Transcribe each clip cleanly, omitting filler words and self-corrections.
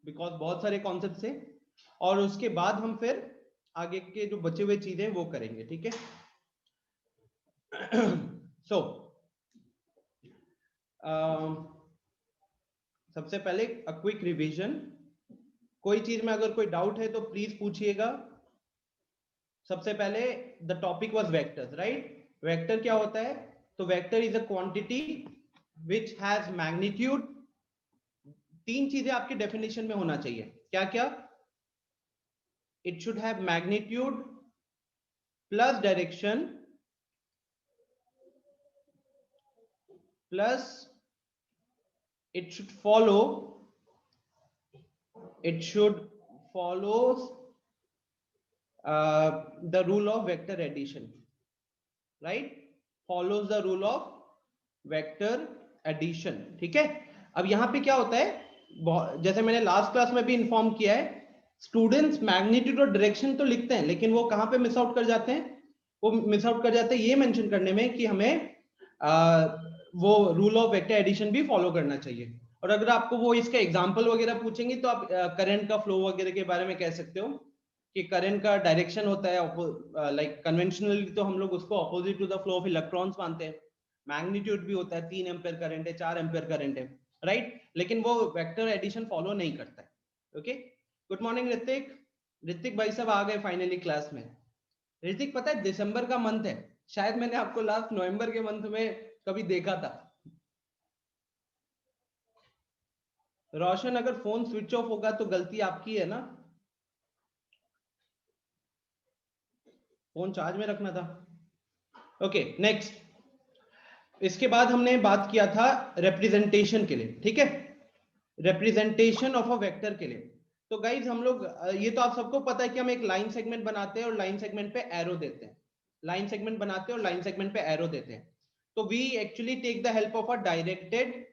Because बहुत सारे concept है, और उसके बाद हम फिर आगे के जो बचे हुए चीजें वो करेंगे, ठीक है। सो सबसे पहले अ क्विक रिवीजन। कोई चीज में अगर कोई डाउट है तो प्लीज पूछिएगा। सबसे पहले the topic was vectors, right. Vector क्या होता है? तो vector is a quantity which has magnitude. तीन चीजें आपके डेफिनेशन में होना चाहिए, क्या क्या? It should have magnitude plus direction plus it should follow the rule of vector addition, right? Follows the rule of vector addition, ठीक है। अब यहां पे क्या होता है, जैसे मैंने लास्ट क्लास में भी इंफॉर्म किया है, स्टूडेंट्स मैग्नीट्यूड और डायरेक्शन तो लिखते हैं, लेकिन वो कहां पे मिस आउट कर जाते हैं? वो मिस आउट कर जाते हैं ये मेंशन करने में कि हमें वो रूल ऑफ वेक्टर एडिशन भी फॉलो करना चाहिए। और अगर आपको वो इसका एग्जांपल वगैरह पूछेंगे तो आप करंट का फ्लो वगैरह के बारे में कह सकते हो कि करंट का डायरेक्शन होता है लाइक कन्वेंशनली तो हम लोग उसको opposite to the flow of electrons मानते हैं। मैग्नीट्यूड भी होता है, 3 एम्पियर करंट है, 4 एम्पियर करंट है, राइट। लेकिन वो वेक्टर एडिशन फॉलो नहीं करता है। Okay, good morning Hrithik. Hrithik भाई साहब आ गए फाइनली क्लास में। ऋतिक, पता है दिसंबर का मंथ है, शायद मैंने आपको लास्ट नवंबर के मंथ में कभी देखा था। रोशन, अगर फोन स्विच ऑफ होगा तो गलती आपकी है ना, फोन चार्ज में रखना था। Okay, next. इसके बाद हमने बात किया था रिप्रेजेंटेशन के लिए, ठीक है, रिप्रेजेंटेशन ऑफ अ वेक्टर के लिए। तो गाइज हम लोग ये तो आप सबको पता है कि हम एक लाइन सेगमेंट बनाते हैं और लाइन सेगमेंट पे एरो देते हैं। लाइन सेगमेंट बनाते हैं और लाइन सेगमेंट पे एरो देते हैं। तो we actually take the help of a directed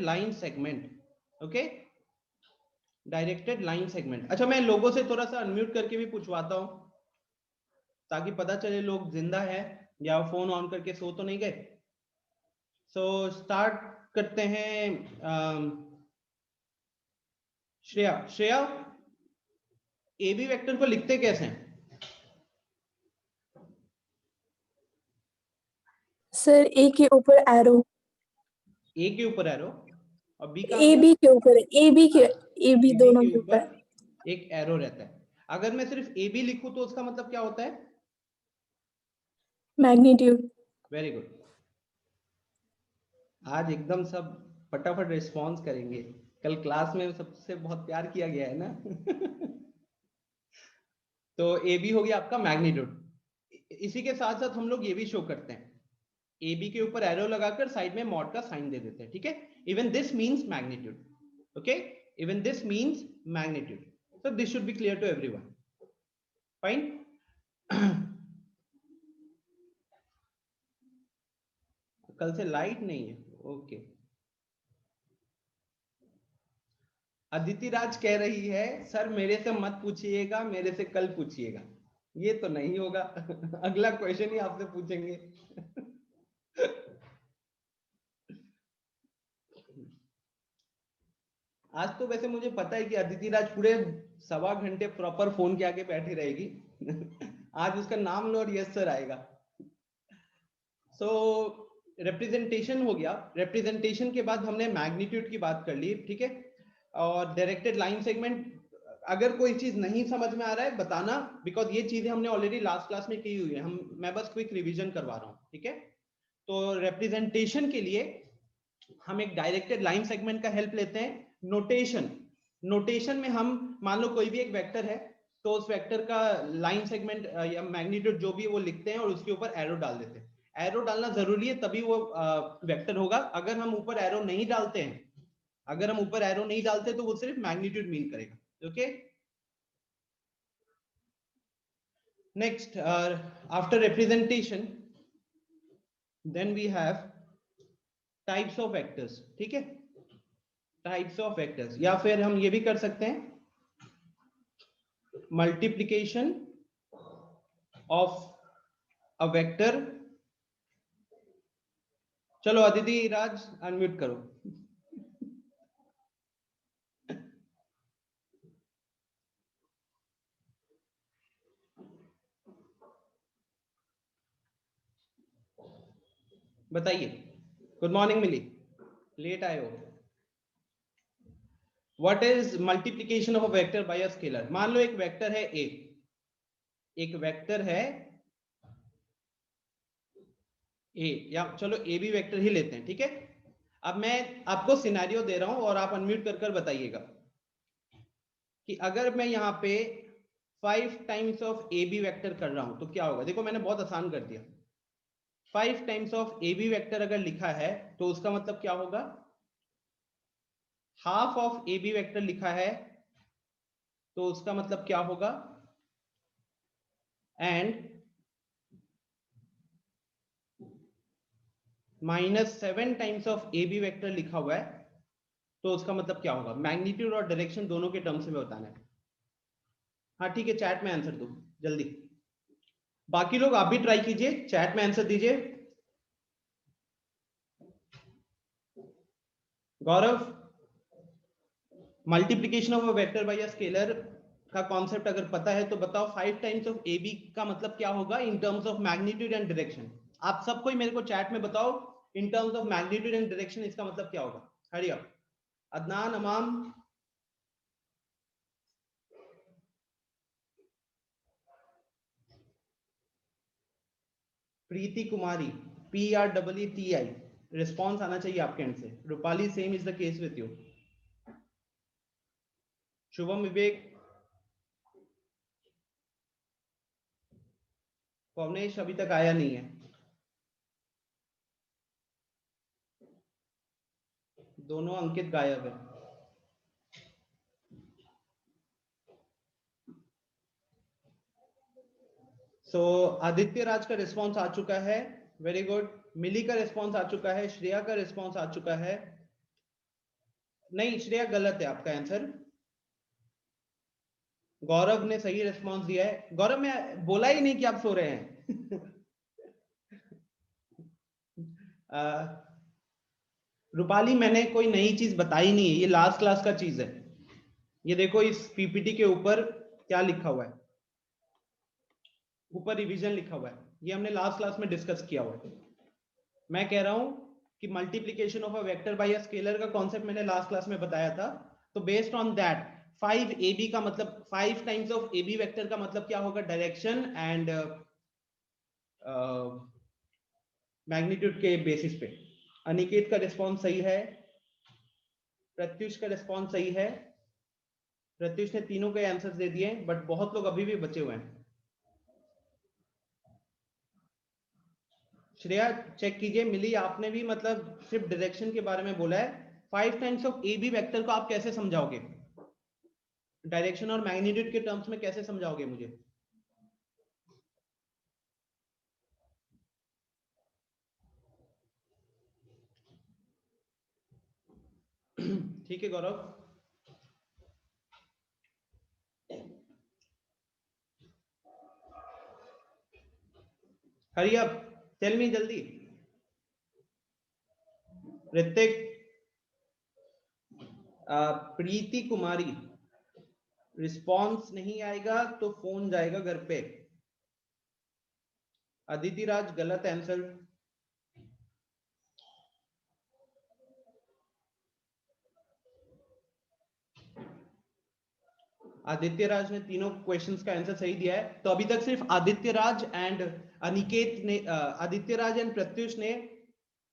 line segment. Okay, directed line segment. अच्छा, मैं लोगों से थोड़ा सा अनम्यूट करके भी पूछवाता हूं ताकि पता चले लोग जिंदा है या फोन ऑन करके सो तो नहीं गए। सो स्टार्ट करते हैं। श्रेया, ए बी वेक्टर को लिखते कैसे हैं? सर ए के ऊपर एरो, ए के ऊपर एरो, और बी का ए बी के ऊपर, ए बी दोनों के के ऊपर ऊपर एक एरो रहता है। अगर मैं सिर्फ ए बी लिखूं तो उसका मतलब क्या होता है? मैग्नीट्यूड। Very good. आज एकदम सब फटाफट रिस्पॉन्स करेंगे, कल क्लास में सबसे बहुत प्यार किया गया है ना। तो ए बी हो गया आपका मैग्नीट्यूड। इसी के साथ साथ हम लोग ये भी शो करते हैं, ए बी के ऊपर एरो लगाकर साइड में मॉड का साइन दे देते हैं, ठीक है। Even this means magnitude, okay, even this means magnitude. so this should be clear to everyone, fine. कल से लाइट नहीं है, ओके। अदिति राज कह रही है सर मेरे से मत पूछिएगा, मेरे से कल पूछिएगा। ये तो नहीं होगा। अगला क्वेश्चन ही आपसे पूछेंगे। आज तो वैसे मुझे पता है कि अदिति राज पूरे 1.25 घंटे प्रॉपर फोन के आगे बैठी रहेगी। आज उसका नाम लो और यस सर आएगा। सो रिप्रेजेंटेशन हो गया। रिप्रेजेंटेशन के बाद हमने मैग्नीट्यूड की बात कर ली, ठीक है। और डायरेक्टेड लाइन सेगमेंट, अगर कोई चीज नहीं समझ में आ रहा है बताना, बिकॉज ये चीजें हमने ऑलरेडी लास्ट क्लास में की हुई है, मैं बस क्विक रिवीजन करवा रहा हूँ, ठीक है। तो रिप्रेजेंटेशन के लिए हम एक डायरेक्टेड लाइन सेगमेंट का हेल्प लेते हैं। नोटेशन में हम मान लो कोई भी एक वेक्टर है तो उस वेक्टर का लाइन सेगमेंट या मैग्नीट्यूड जो भी वो लिखते हैं और उसके ऊपर एरो डाल देते हैं। एरो डालना जरूरी है तभी वो वेक्टर होगा। अगर हम ऊपर एरो नहीं डालते तो वो सिर्फ मैग्नीट्यूड मीन करेगा, okay. Next, after representation then we have types of vectors, ठीक है। टाइप्स ऑफ वेक्टर्स, या फिर हम ये भी कर सकते हैं मल्टीप्लीकेशन ऑफ अ वेक्टर। चलो अदिति राज अनम्यूट करो। बताइए। गुड मॉर्निंग मिली, लेट आए हो। What is multiplication of a vector by a scalar? मान लो एक वेक्टर है ए, एक वेक्टर है ए, या चलो ए बी वेक्टर ही लेते हैं, ठीक है। अब मैं आपको सिनेरियो दे रहा हूं और आप अनम्यूट कर बताइएगा कि अगर मैं यहाँ पे 5 times of A B vector कर रहा हूं तो क्या होगा। देखो मैंने बहुत आसान कर दिया। 5 times of A B vector अगर लिखा है तो उसका मतलब क्या होगा, half of A B vector लिखा है तो उसका मतलब क्या होगा, and -7 times of A B vector लिखा हुआ है तो उसका मतलब क्या होगा। मैग्नीट्यूड और डायरेक्शन दोनों के टर्म्स में बताना है। हाँ ठीक है, चैट में आंसर दो जल्दी। बाकी लोग आप भी ट्राई कीजिए, चैट में आंसर दीजिए। Gaurav, multiplication of a vector by a scalar का कॉन्सेप्ट अगर पता है तो बताओ। 5 टाइम्स ऑफ ए बी का मतलब क्या होगा in terms of magnitude and direction. आप सबको ही मेरे को चैट में बताओ in terms of magnitude and direction इसका मतलब क्या होगा। Hurry up. Adnan, Amam, Preeti Kumari, PREETI, response आना चाहिए आपके एंड से। Rupali, same is the case with you. Shubham, Vivek, Pavnesh अभी तक आया नहीं है। दोनों अंकित गायब है। सो आदित्य राज का रिस्पॉन्स आ चुका है, वेरी गुड। मिली का रिस्पॉन्स आ चुका है, श्रेया का रिस्पॉन्स आ चुका है। नहीं श्रेया, गलत है आपका आंसर। गौरव ने सही रिस्पॉन्स दिया है। गौरव, मैं बोला ही नहीं कि आप सो रहे हैं। रूपाली, मैंने कोई नई चीज बताई नहीं है, ये लास्ट क्लास का चीज है। ये देखो इस पीपीटी के ऊपर क्या लिखा हुआ है, ऊपर रिवीजन लिखा हुआ है, ये हमने लास्ट क्लास में डिस्कस किया हुआ है। मैं कह रहा हूं कि multiplication of a vector by a scalar का कॉन्सेप्ट मैंने लास्ट क्लास में बताया था। तो बेस्ड ऑन दैट 5ab का मतलब 5 टाइम्स ऑफ ab वेक्टर का मतलब क्या होगा, डायरेक्शन एंड मैग्नीट्यूड के बेसिस पे। अनिकेत का रिस्पॉन्स सही है, प्रत्युष का रिस्पॉन्स सही है। प्रत्युष ने तीनों के आंसर्स दे दिए, बट बहुत लोग अभी भी बचे हुए हैं। श्रेया चेक कीजिए। मिली, आपने भी मतलब सिर्फ डायरेक्शन के बारे में बोला है। 5 times of A B vector को आप कैसे समझाओगे, डायरेक्शन और मैग्नीट्यूड के टर्म्स में कैसे समझाओगे मुझे। ठीक है गौरव। हरी अप, टेल मी जल्दी। ऋतिक, प्रीति कुमारी, रिस्पॉन्स नहीं आएगा तो फोन जाएगा घर पे। अदिति राज, गलत आंसर। आदित्य राज ने तीनों क्वेश्चंस का आंसर सही दिया है। तो अभी तक सिर्फ आदित्य राज एंड अनिकेत ने, आदित्य राज एंड प्रत्युष ने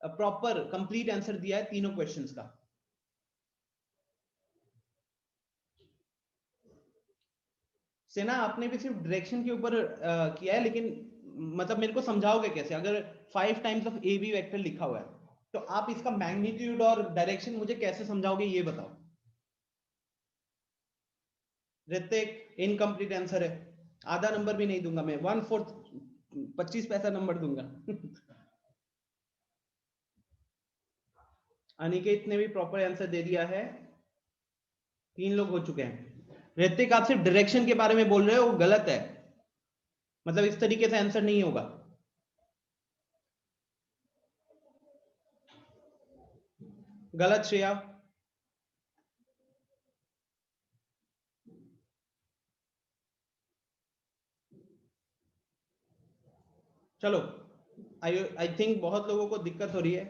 प्रॉपर कंप्लीट आंसर दिया है तीनों क्वेश्चंस का। सेना, आपने भी सिर्फ डायरेक्शन के ऊपर किया है, लेकिन मतलब मेरे को समझाओगे कैसे अगर 5 times of A B vector लिखा हुआ है तो आप इसका मैग्नीट्यूड और डायरेक्शन मुझे कैसे समझाओगे, ये बताओ। ऋतिक, इनकम्प्लीट आंसर है। आधा नंबर भी नहीं दूंगा मैं, 1/4, 25 पैसा नंबर दूंगा। अनिकेत ने भी प्रॉपर आंसर दे दिया है। 3 लोग हो चुके हैं। ऋतिक, आप सिर्फ डायरेक्शन के बारे में बोल रहे हो, वो गलत है। मतलब इस तरीके से आंसर नहीं होगा। गलत श्रेया। चलो आई थिंक बहुत लोगों को दिक्कत हो रही है।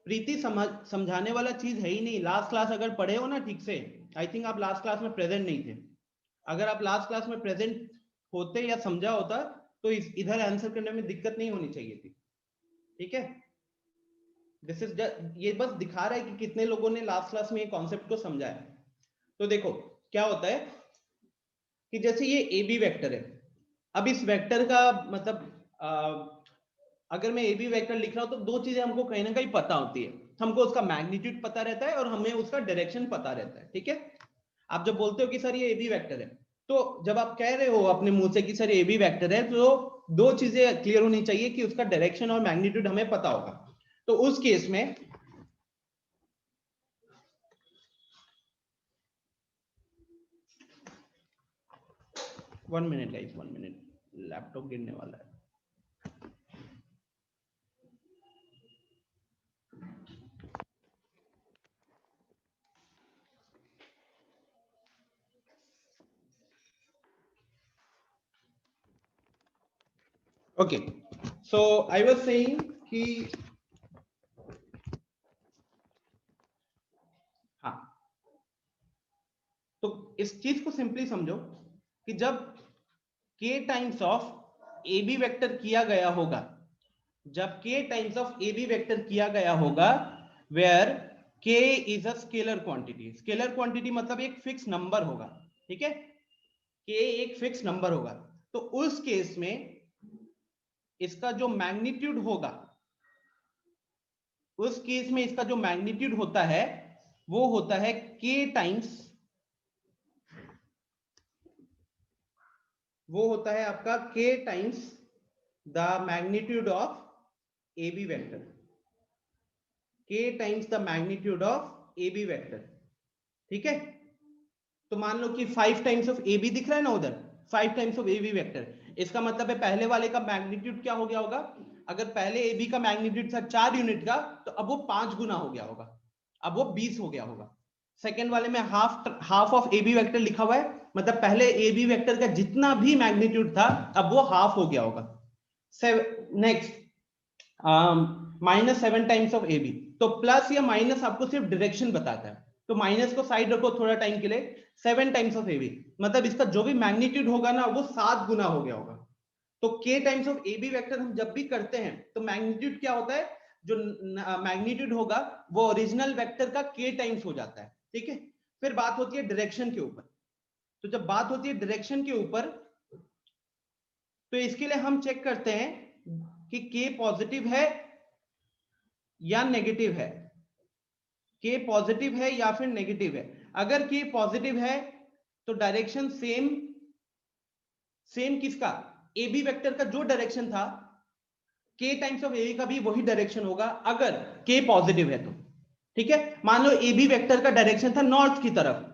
प्रीति समझाने वाला चीज है ही नहीं। लास्ट क्लास अगर पढ़े हो ना ठीक से, आई थिंक आप लास्ट क्लास में प्रेजेंट नहीं थे। अगर आप लास्ट क्लास में प्रेजेंट होते या समझा होता तो इधर आंसर करने में दिक्कत नहीं होनी चाहिए थी। ठीक है, दिस इज ये बस दिखा रहा है कि कितने लोगों ने लास्ट क्लास में ये कॉन्सेप्ट को समझा है। तो देखो क्या होता है कि जैसे ये ए बी वेक्टर है, अब इस वेक्टर का मतलब अगर मैं ए बी वेक्टर लिख रहा हूं तो दो चीजें हमको कहीं ना कहीं पता होती है। हमको उसका मैग्नीट्यूड पता रहता है और हमें उसका डायरेक्शन पता रहता है। ठीक है, आप जब बोलते हो कि सर ये ए बी वेक्टर है, तो जब आप कह रहे हो अपने मुंह से कि सर ए बी वेक्टर है, तो दो चीजें क्लियर होनी चाहिए कि उसका डायरेक्शन और मैग्नीट्यूड हमें पता होगा। तो उस केस में one minute guys, 1 minute, laptop गिरने वाला है। Okay, so I was saying कि हाँ, तो इस चीज को सिंपली समझो कि जब k times of A B vector किया गया होगा, जब k times of A B vector किया गया होगा, where k is a scalar quantity. Scalar quantity मतलब एक फिक्स नंबर होगा। ठीक है, k एक फिक्स नंबर होगा। तो उस केस में इसका जो मैग्नीट्यूड होगा, उस केस में इसका जो मैग्नीट्यूड होता है वो होता है k टाइम्स, वो होता है आपका k times the magnitude of A B vector. k times the magnitude of A B vector. ठीक है, तो मान लो कि 5 टाइम्स ऑफ ए बी दिख रहा है ना उधर, 5 times of A B vector, इसका मतलब है पहले वाले का मैग्नीट्यूड क्या हो गया होगा। अगर पहले ए बी का मैग्नीट्यूड था 4 यूनिट का, तो अब वो 5 गुना हो गया होगा, अब वो 20 हो गया होगा। सेकेंड वाले में half of A B vector लिखा हुआ है, मतलब पहले ए बी वेक्टर का जितना भी मैग्नीट्यूड था अब वो हाफ हो गया होगा। Next -7 times of A B, तो प्लस या माइनस आपको सिर्फ डायरेक्शन बताता है, तो माइनस को साइड रखो थोड़ा टाइम के लिए। 7 टाइम्स ऑफ ए बी मतलब इसका जो भी मैग्नीट्यूड होगा ना वो 7 गुना हो गया होगा। तो k times of A B vector हम जब भी करते हैं तो मैग्नीट्यूड क्या होता है, जो मैग्नीट्यूड होगा वो ओरिजिनल वेक्टर का k टाइम्स हो जाता है। ठीक है, फिर बात होती है डायरेक्शन के ऊपर। तो जब बात होती है डायरेक्शन के ऊपर, तो इसके लिए हम चेक करते हैं कि k पॉजिटिव है या नेगेटिव है, k पॉजिटिव है या फिर नेगेटिव है। अगर k पॉजिटिव है तो डायरेक्शन सेम किसका, ए बी वेक्टर का जो डायरेक्शन था k टाइम्स ऑफ ए का भी वही डायरेक्शन होगा अगर k पॉजिटिव है तो। ठीक है, मान लो ए बी वेक्टर का डायरेक्शन था नॉर्थ की तरफ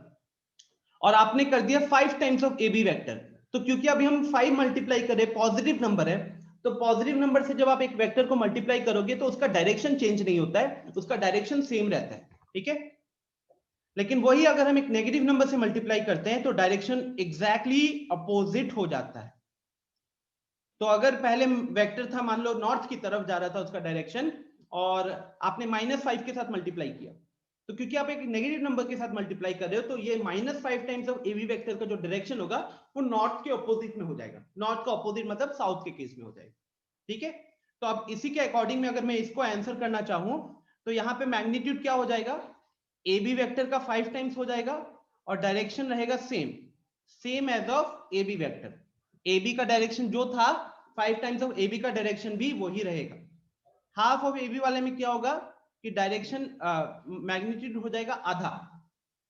और आपने कर दिया 5 times of A B vector, तो क्योंकि अभी हम 5 मल्टीप्लाई कर रहे हैं, पॉजिटिव नंबर है, तो पॉजिटिव नंबर से जब आप एक वेक्टर को मल्टीप्लाई करोगे तो उसका डायरेक्शन चेंज नहीं होता है, उसका डायरेक्शन सेम रहता है। ठीक है, लेकिन वही अगर हम एक नेगेटिव नंबर से मल्टीप्लाई करते हैं तो डायरेक्शन एग्जैक्टली अपोजिट हो जाता है। तो अगर पहले वेक्टर था मान लो नॉर्थ की तरफ जा रहा था उसका डायरेक्शन, और आपने -5 के साथ मल्टीप्लाई किया, तो क्योंकि आप एक नेगेटिव नंबर के साथ मल्टीप्लाई कर रहे हो तो ये -5 times of A B vector का जो डायरेक्शन होगा वो नॉर्थ के ऑपोजिट में हो जाएगा। नॉर्थ का ऑपोजिट मतलब साउथ के केस में हो जाएगा। ठीक है, तो अब इसी के अकॉर्डिंग में अगर मैं इसको आंसर करना चाहूं तो यहाँ पे मैग्नीट्यूड क्या हो जाएगा, ए बी वेक्टर का 5 टाइम्स हो जाएगा और डायरेक्शन रहेगा same as of A B vector. A b का डायरेक्शन जो था 5 टाइम्स ऑफ ए बी का डायरेक्शन भी वही रहेगा। हाफ ऑफ ए बी वाले में क्या होगा कि डायरेक्शन मैग्नीट्यूड हो जाएगा आधा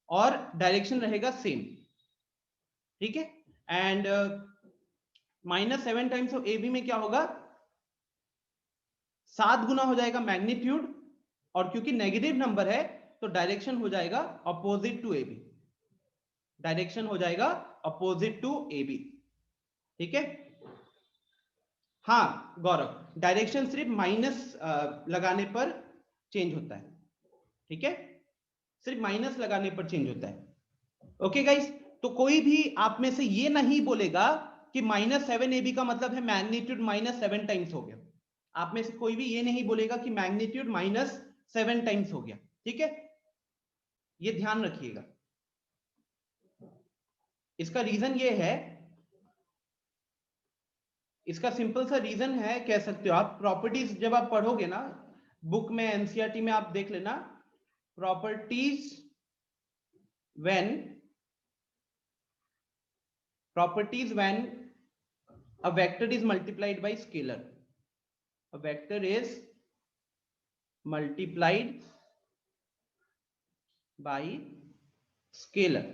और डायरेक्शन रहेगा सेम। ठीक है, and -7 times of A b में क्या होगा, 7 गुना हो जाएगा मैग्नीट्यूड, और क्योंकि नेगेटिव नंबर है तो डायरेक्शन हो जाएगा opposite to A b, direction हो जाएगा अपोजिट टू ए बी। ठीक है, हाँ गौरव, डायरेक्शन सिर्फ माइनस लगाने पर चेंज होता है। ठीक है, सिर्फ माइनस लगाने पर चेंज होता है। ओके गाइस, तो कोई भी आप में से ये नहीं बोलेगा कि -7 AB का मतलब है मैग्नीट्यूड -7 टाइम्स हो गया। आप में से कोई भी ये नहीं बोलेगा कि मैग्नीट्यूड -7 टाइम्स हो गया, ठीक है, ये ध्यान रखिएगा। इसका रीजन ये है, इसका सिंपल सा रीजन है, कह सकते हो आप, प्रॉपर्टीज जब आप पढ़ोगे ना बुक में, एनसीईआरटी में आप देख लेना, properties when a vector is multiplied by scalar, a vector is multiplied by scalar।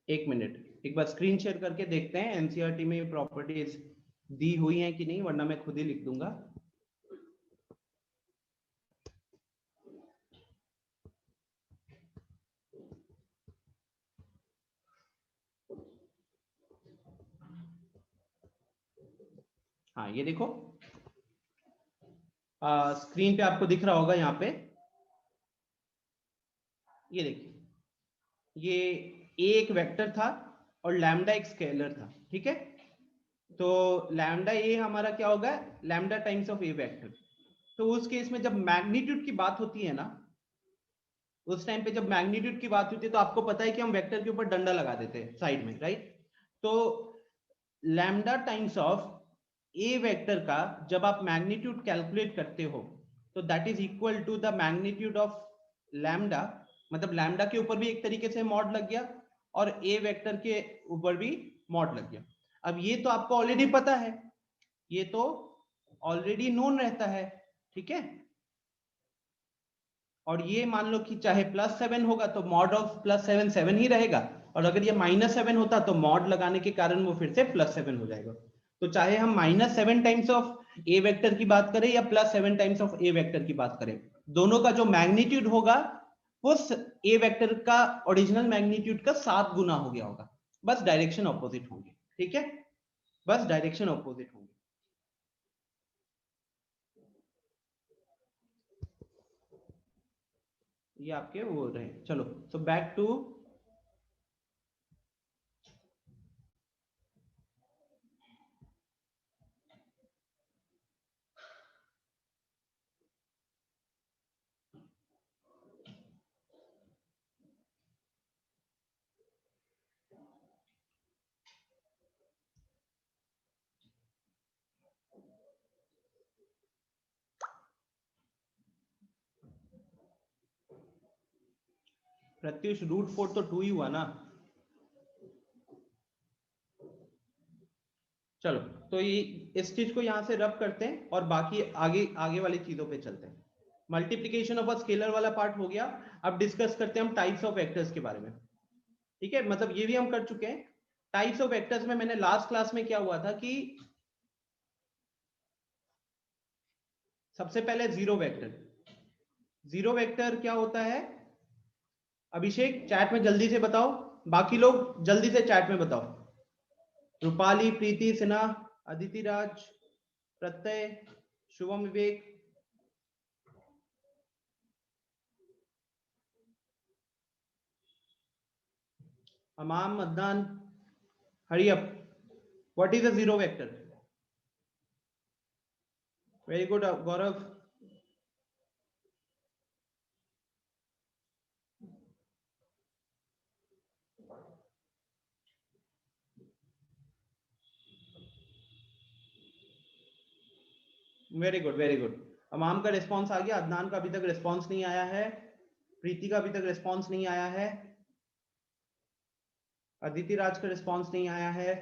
एक मिनट, एक बार स्क्रीन शेयर करके देखते हैं एनसीईआरटी में प्रॉपर्टीज दी हुई हैं कि नहीं, वरना मैं खुद ही लिख दूंगा। हाँ ये देखो, स्क्रीन पे आपको दिख रहा होगा यहाँ पे, ये देखिए, ये एक वेक्टर था और लैम्डा एक स्केलर था, ठीक है। तो लैम्डा ए हमारा क्या होगा, lambda times of a vector. तो उस केस में जब मैग्नीट्यूड की बात होती है ना, उस टाइम पे जब मैग्नीट्यूड की बात होती है तो आपको पता है कि हम वेक्टर के ऊपर डंडा लगा देते हैं साइड में, राइट। तो lambda times of a vector का जब आप मैग्नीट्यूड कैलकुलेट करते हो तो that is equal to the magnitude of lambda, मतलब लैम्डा के ऊपर भी एक तरीके से मॉड लग गया और ए वेक्टर के ऊपर भी मॉड लग गया। अब ये तो आपको ऑलरेडी पता है, ये तो ऑलरेडी नोन रहता है, ठीक है। और ये मान लो कि चाहे +7 होगा तो मॉड ऑफ +7 7 ही रहेगा, और अगर ये -7 होता तो मॉड लगाने के कारण वो फिर से +7 हो जाएगा। तो चाहे हम -7 टाइम्स ऑफ ए वेक्टर की बात करें या +7 टाइम्स ऑफ ए वेक्टर की बात करें, दोनों का जो मैग्नीट्यूड होगा उस ए वेक्टर का ओरिजिनल मैग्नीट्यूड का 7 गुना हो गया होगा, बस डायरेक्शन ऑपोजिट होंगे, ठीक है, बस डायरेक्शन ऑपोजिट होंगे। ये आपके वो रहे। चलो, सो बैक टू प्रत्युष, √4 तो 2 ही हुआ ना। चलो, तो ये इस चीज को यहां से रब करते हैं और बाकी आगे आगे वाली चीजों पे चलते हैं। मल्टीप्लीकेशन ऑफ अ स्केलर वाला पार्ट हो गया। अब डिस्कस करते हैं हम टाइप्स ऑफ वेक्टर्स के बारे में, ठीक है, मतलब ये भी हम कर चुके हैं। टाइप्स ऑफ वेक्टर्स में मैंने लास्ट क्लास में क्या हुआ था कि सबसे पहले जीरो वेक्टर। जीरो वेक्टर क्या होता है, अभिषेक चैट में जल्दी से बताओ, बाकी लोग जल्दी से चैट में बताओ। रूपाली, प्रीति, Sinha, Aditi Raj, Pratyay, Shubham, Vivek, Amam, Adnan, hurry up. What is a zero vector? Very good Gaurav. Very good, very good. Amam का रिस्पॉन्स आ गया, अदनान का अभी तक रिस्पॉन्स नहीं आया है, प्रीति का अभी तक रिस्पॉन्स नहीं आया है, अदिति राज का रिस्पॉन्स नहीं आया है,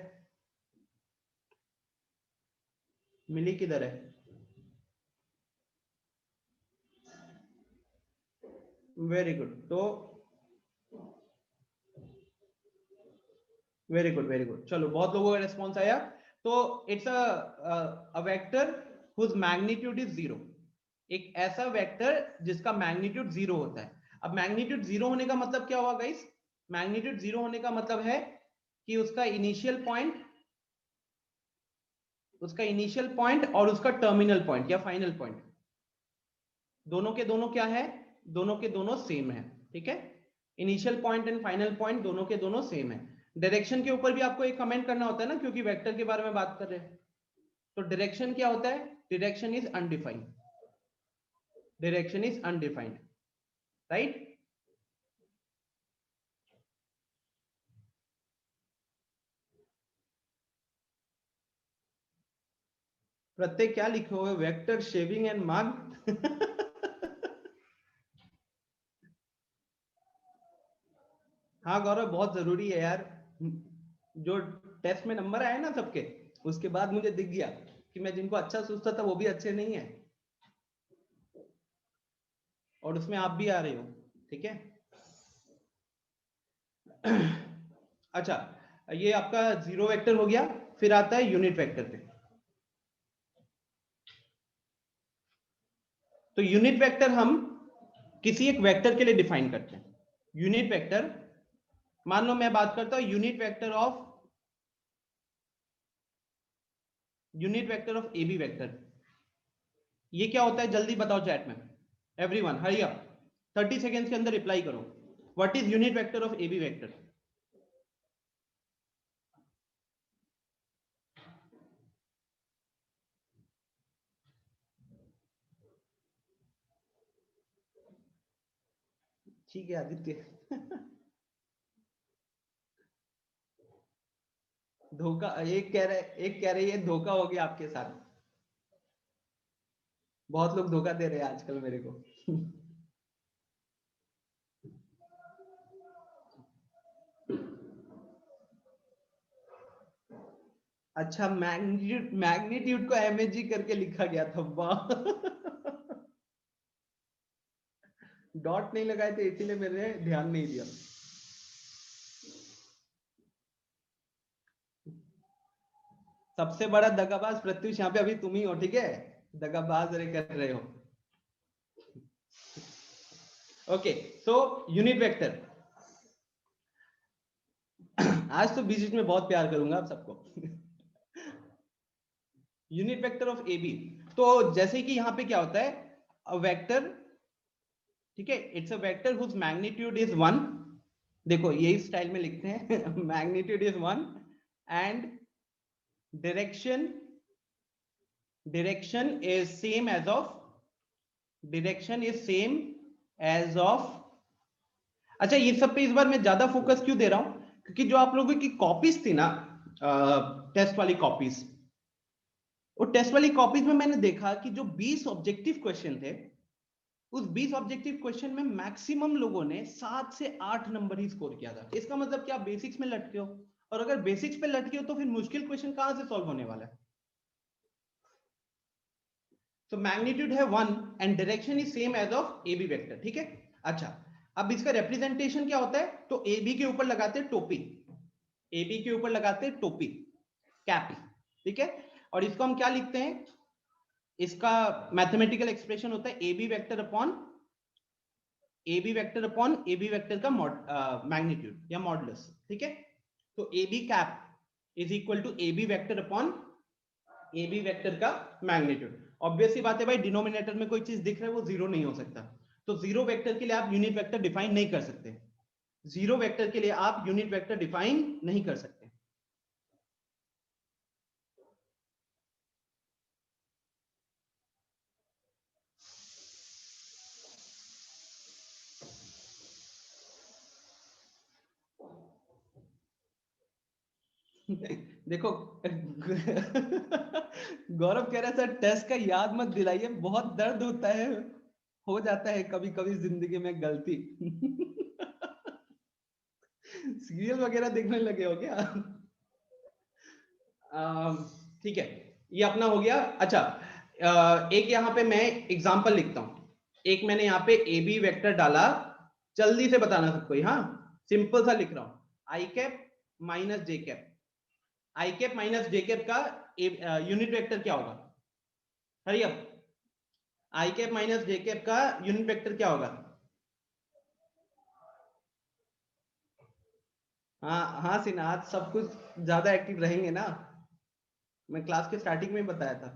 मिली किधर है? Very good. तो वेरी गुड, वेरी गुड, चलो बहुत लोगों का रिस्पॉन्स आया। तो it's a vector whose magnitude is 0, एक ऐसा वेक्टर जिसका मैग्नीट्यूड 0 होता है। अब मैग्नीट्यूड 0 होने का मतलब क्या हुआ गाइस? मैग्नीट्यूड 0 होने का मतलब है कि उसका इनिशियल पॉइंट और उसका टर्मिनल पॉइंट या फाइनल पॉइंट दोनों के दोनों क्या है, दोनों के दोनों सेम है, ठीक है। Initial point and final point दोनों के दोनों सेम है। डायरेक्शन के ऊपर भी आपको एक कमेंट करना होता है ना, क्योंकि वेक्टर के बारे में बात कर रहे हैं। तो डायरेक्शन क्या होता है? Direction is undefined, direction is undefined, right? प्रत्येक क्या लिखे हुए? Vector, shaving and mark. हाँ गौरव, बहुत जरूरी है यार। जो टेस्ट में नंबर आए ना सबके, उसके बाद मुझे दिख गया कि मैं जिनको अच्छा सोचता था वो भी अच्छे नहीं है, और उसमें आप भी आ रहे हो, ठीक है? अच्छा, ये आपका जीरो वेक्टर हो गया। फिर आता है यूनिट वेक्टर पे। तो यूनिट वेक्टर हम किसी एक वेक्टर के लिए डिफाइन करते हैं। यूनिट वेक्टर, मान लो मैं बात करता हूं unit vector of A B vector. ये क्या होता है जल्दी बताओ चैट में, एवरीवन हरी अप, 30 सेकेंड्स के अंदर रिप्लाई करो। What is unit vector of A B vector? ठीक है आदित्य। धोखा, एक कह रही है धोखा हो गया आपके साथ। बहुत लोग धोखा दे रहे हैं आजकल मेरे को। अच्छा, मैग्नीट्यूड को एमएजी करके लिखा गया था, वाह। डॉट नहीं लगाए थे इसीलिए मैंने ध्यान नहीं दिया। सबसे बड़ा दगाबाज प्रत्युष यहाँ पे अभी तुम ही हो, ठीक है? दगाबाज रे कर रहे हो। Okay, so unit vector. आज तो बीच में बहुत प्यार करूंगा आप सबको। Unit vector of A B. तो जैसे कि यहाँ पे क्या होता है, अ वेक्टर, ठीक है, it's a vector whose magnitude is 1। देखो यही स्टाइल में लिखते हैं। Magnitude is 1 and direction is same as of, direction is same as of. अच्छा, ये सब पे इस बार मैं ज्यादा फोकस क्यों दे रहा हूं? क्योंकि जो आप लोगों की कॉपीज थी ना, टेस्ट वाली कॉपीज, वो टेस्ट वाली कॉपीज में मैंने देखा कि जो 20 ऑब्जेक्टिव क्वेश्चन थे, उस 20 ऑब्जेक्टिव क्वेश्चन में मैक्सिमम लोगों ने 7 से 8 नंबर ही स्कोर किया था। इसका मतलब क्या, बेसिक्स में लटके हो, और अगर बेसिक्स पे लटके हो तो फिर मुश्किल क्वेश्चन कहां से सॉल्व होने वाला है? तो मैग्नीट्यूड है 1 and direction is same as of A B vector, ठीक है? अच्छा, अब इसका रिप्रेजेंटेशन क्या होता है? तो ए बी के ऊपर लगाते हैं टोपी, ए बी के ऊपर लगाते हैं टोपी, कैप, ठीक है? और इसको हम क्या लिखते हैं? इसका मैथमेटिकल एक्सप्रेशन होता है A B vector upon A B vector upon A B vector का मैग्नीट्यूड या मॉडुलस, ठीक है? तो A B cap is equal to A B vector upon A B vector का मैग्नीट्यूड। ऑब्वियस सी बात है भाई, डिनोमिनेटर में कोई चीज दिख रहा है वो जीरो नहीं हो सकता, तो जीरो वेक्टर के लिए आप यूनिट वेक्टर डिफाइन नहीं कर सकते, जीरो वेक्टर के लिए आप यूनिट वेक्टर डिफाइन नहीं कर सकते। देखो, गौरव कह रहा है सर टेस्ट का याद मत दिलाइए, बहुत दर्द होता है, हो जाता है कभी कभी जिंदगी में गलती। सीरियल वगैरह देखने लगे हो क्या? ठीक है, ये अपना हो गया। अच्छा, एक यहाँ पे मैं एग्जांपल लिखता हूं, एक मैंने यहाँ पे ए बी वेक्टर डाला, जल्दी से बताना सबको, हाँ सिंपल सा लिख रहा हूं, आई कैप माइनस जे कैप, आई कैप माइनस जे कैप का यूनिट वेक्टर क्या होगा? हरी अब, आई कैप माइनस जे कैप का यूनिट वेक्टर क्या होगा? हाँ हाँ सिन्हा, आज सब कुछ ज्यादा एक्टिव रहेंगे ना, मैं क्लास के स्टार्टिंग में बताया था।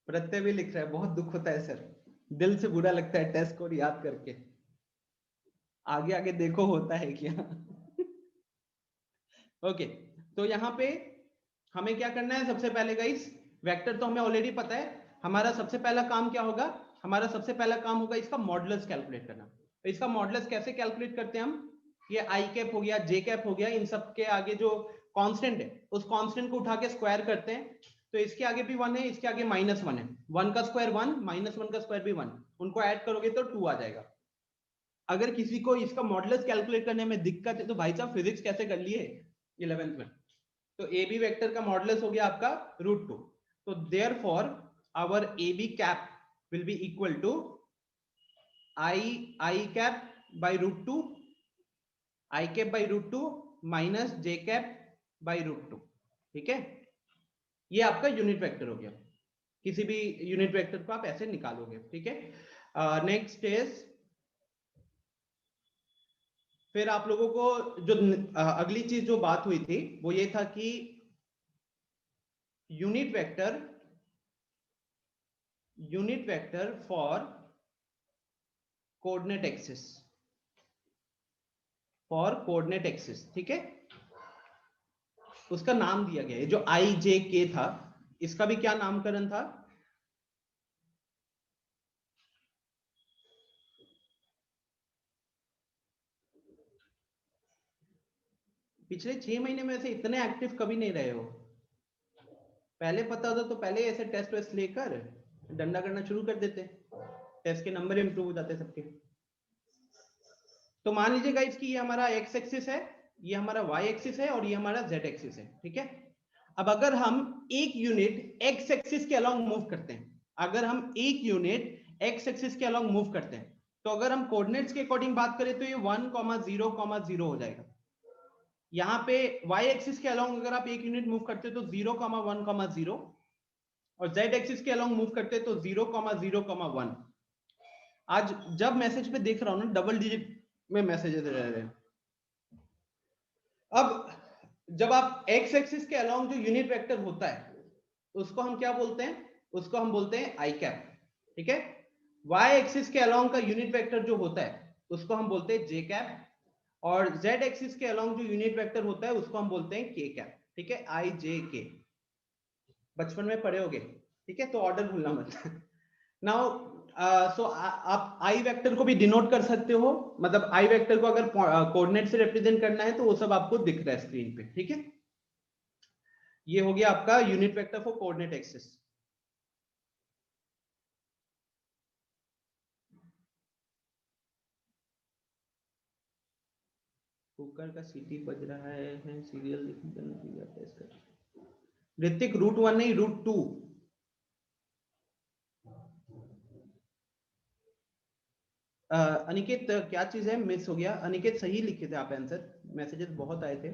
प्रत्यय भी लिख रहा है, बहुत दुख होता है सर, दिल से बुरा लगता है टेस्ट को याद करके, आगे आगे देखो होता है क्या। ओके, तो यहाँ पे हमें क्या करना है, सबसे पहले गाइस वेक्टर तो हमें ऑलरेडी पता है, हमारा सबसे पहला काम क्या होगा, हमारा सबसे पहला काम होगा इसका मॉडुलस कैलकुलेट करना। तो इसका मॉडुलस कैसे कैलकुलेट करते हैं हम, ये आई कैप हो गया, जे कैप हो गया, इन सब के आगे जो कांस्टेंट है उस कांस्टेंट को उठा के स्क्वायर करते हैं। तो इसके आगे भी 1 है, इसके आगे -1 है, 1 का स्क्वायर 1, -1 का स्क्वायर भी 1, उनको ऐड करोगे तो 2 आ जाएगा। अगर किसी को इसका मॉडुलस कैलकुलेट करने में दिक्कत है तो भाई साहब फिजिक्स कैसे कर लिए 11th में, तो ए बी वेक्टर का मॉडुलस हो गया आपका √2। तो therefore our A B cap will be equal to I cap by √2, I cap by √2 minus J cap by √2। ठीक है, ये आपका यूनिट वेक्टर हो गया, किसी भी यूनिट वेक्टर को आप ऐसे निकालोगे। ठीक है, नेक्स्ट इज, फिर आप लोगों को जो अगली चीज जो बात हुई थी वो ये था कि unit vector for coordinate axis, ठीक है, उसका नाम दिया गया है, जो आई जे के था इसका भी क्या नामकरण था, पिछले 6 महीने में से इतने एक्टिव कभी नहीं रहे हो। पहले पता होता तो पहले ऐसे टेस्ट वेस्ट लेकर डंडा करना शुरू कर देते, टेस्ट के नंबर इंप्रूव हो जाते सबके। तो मान लीजिएगा इसकी ये हमारा एक्स एक्सिस है, ये हमारा वाई एक्सिस है और ये हमारा जेड एक्सिस है। ठीक है, अब अगर हम एक यूनिट एक्स एक्सिस के अलोंग मूव करते हैं, अगर हम एक यूनिट एक्स एक्सिस के अलोंग मूव करते हैं, तो अगर हम कोऑर्डिनेट्स के अकॉर्डिंग बात करें तो ये 1,0,0 हो जाएगा। यहाँ पे y एक्सिस के अलोंग अगर आप एक यूनिट मूव करते तो 0,1,0, और z एक्सिस के अलोंग मूव करते तो 0,0,1। आज जब मैसेज पे देख रहा हूं ना डबल डिजिट में मैसेजेस रह रहे हैं। अब जब आप x एक्सिस के अलोंग जो यूनिट वेक्टर होता है उसको हम क्या बोलते हैं, उसको हम बोलते हैं आई कैप। ठीक है, y एक्सिस के अलोंग का यूनिट वेक्टर जो होता है उसको हम बोलते हैं जे कैप, और z एक्सिस के अलोंग जो यूनिट वेक्टर होता है उसको हम बोलते हैं के कैप। ठीक है, आई जे के, बचपन में पढ़े होगे। ठीक है, तो ऑर्डर भूलना मत। नाउ सो आप आई वेक्टर को भी डिनोट कर सकते हो, मतलब आई वेक्टर को अगर कोऑर्डिनेट से रिप्रेजेंट करना है तो वो सब आपको दिख रहा है स्क्रीन पे। ठीक है, ये हो गया आपका unit vector for coordinate axis. Cooker का सीटी बज रहा है, सीरियल ऋतिक √1 नहीं √2। अनिकेत क्या चीज है, मिस हो गया। अनिकेत सही लिखे थे आप आंसर, मैसेजेस बहुत आए थे।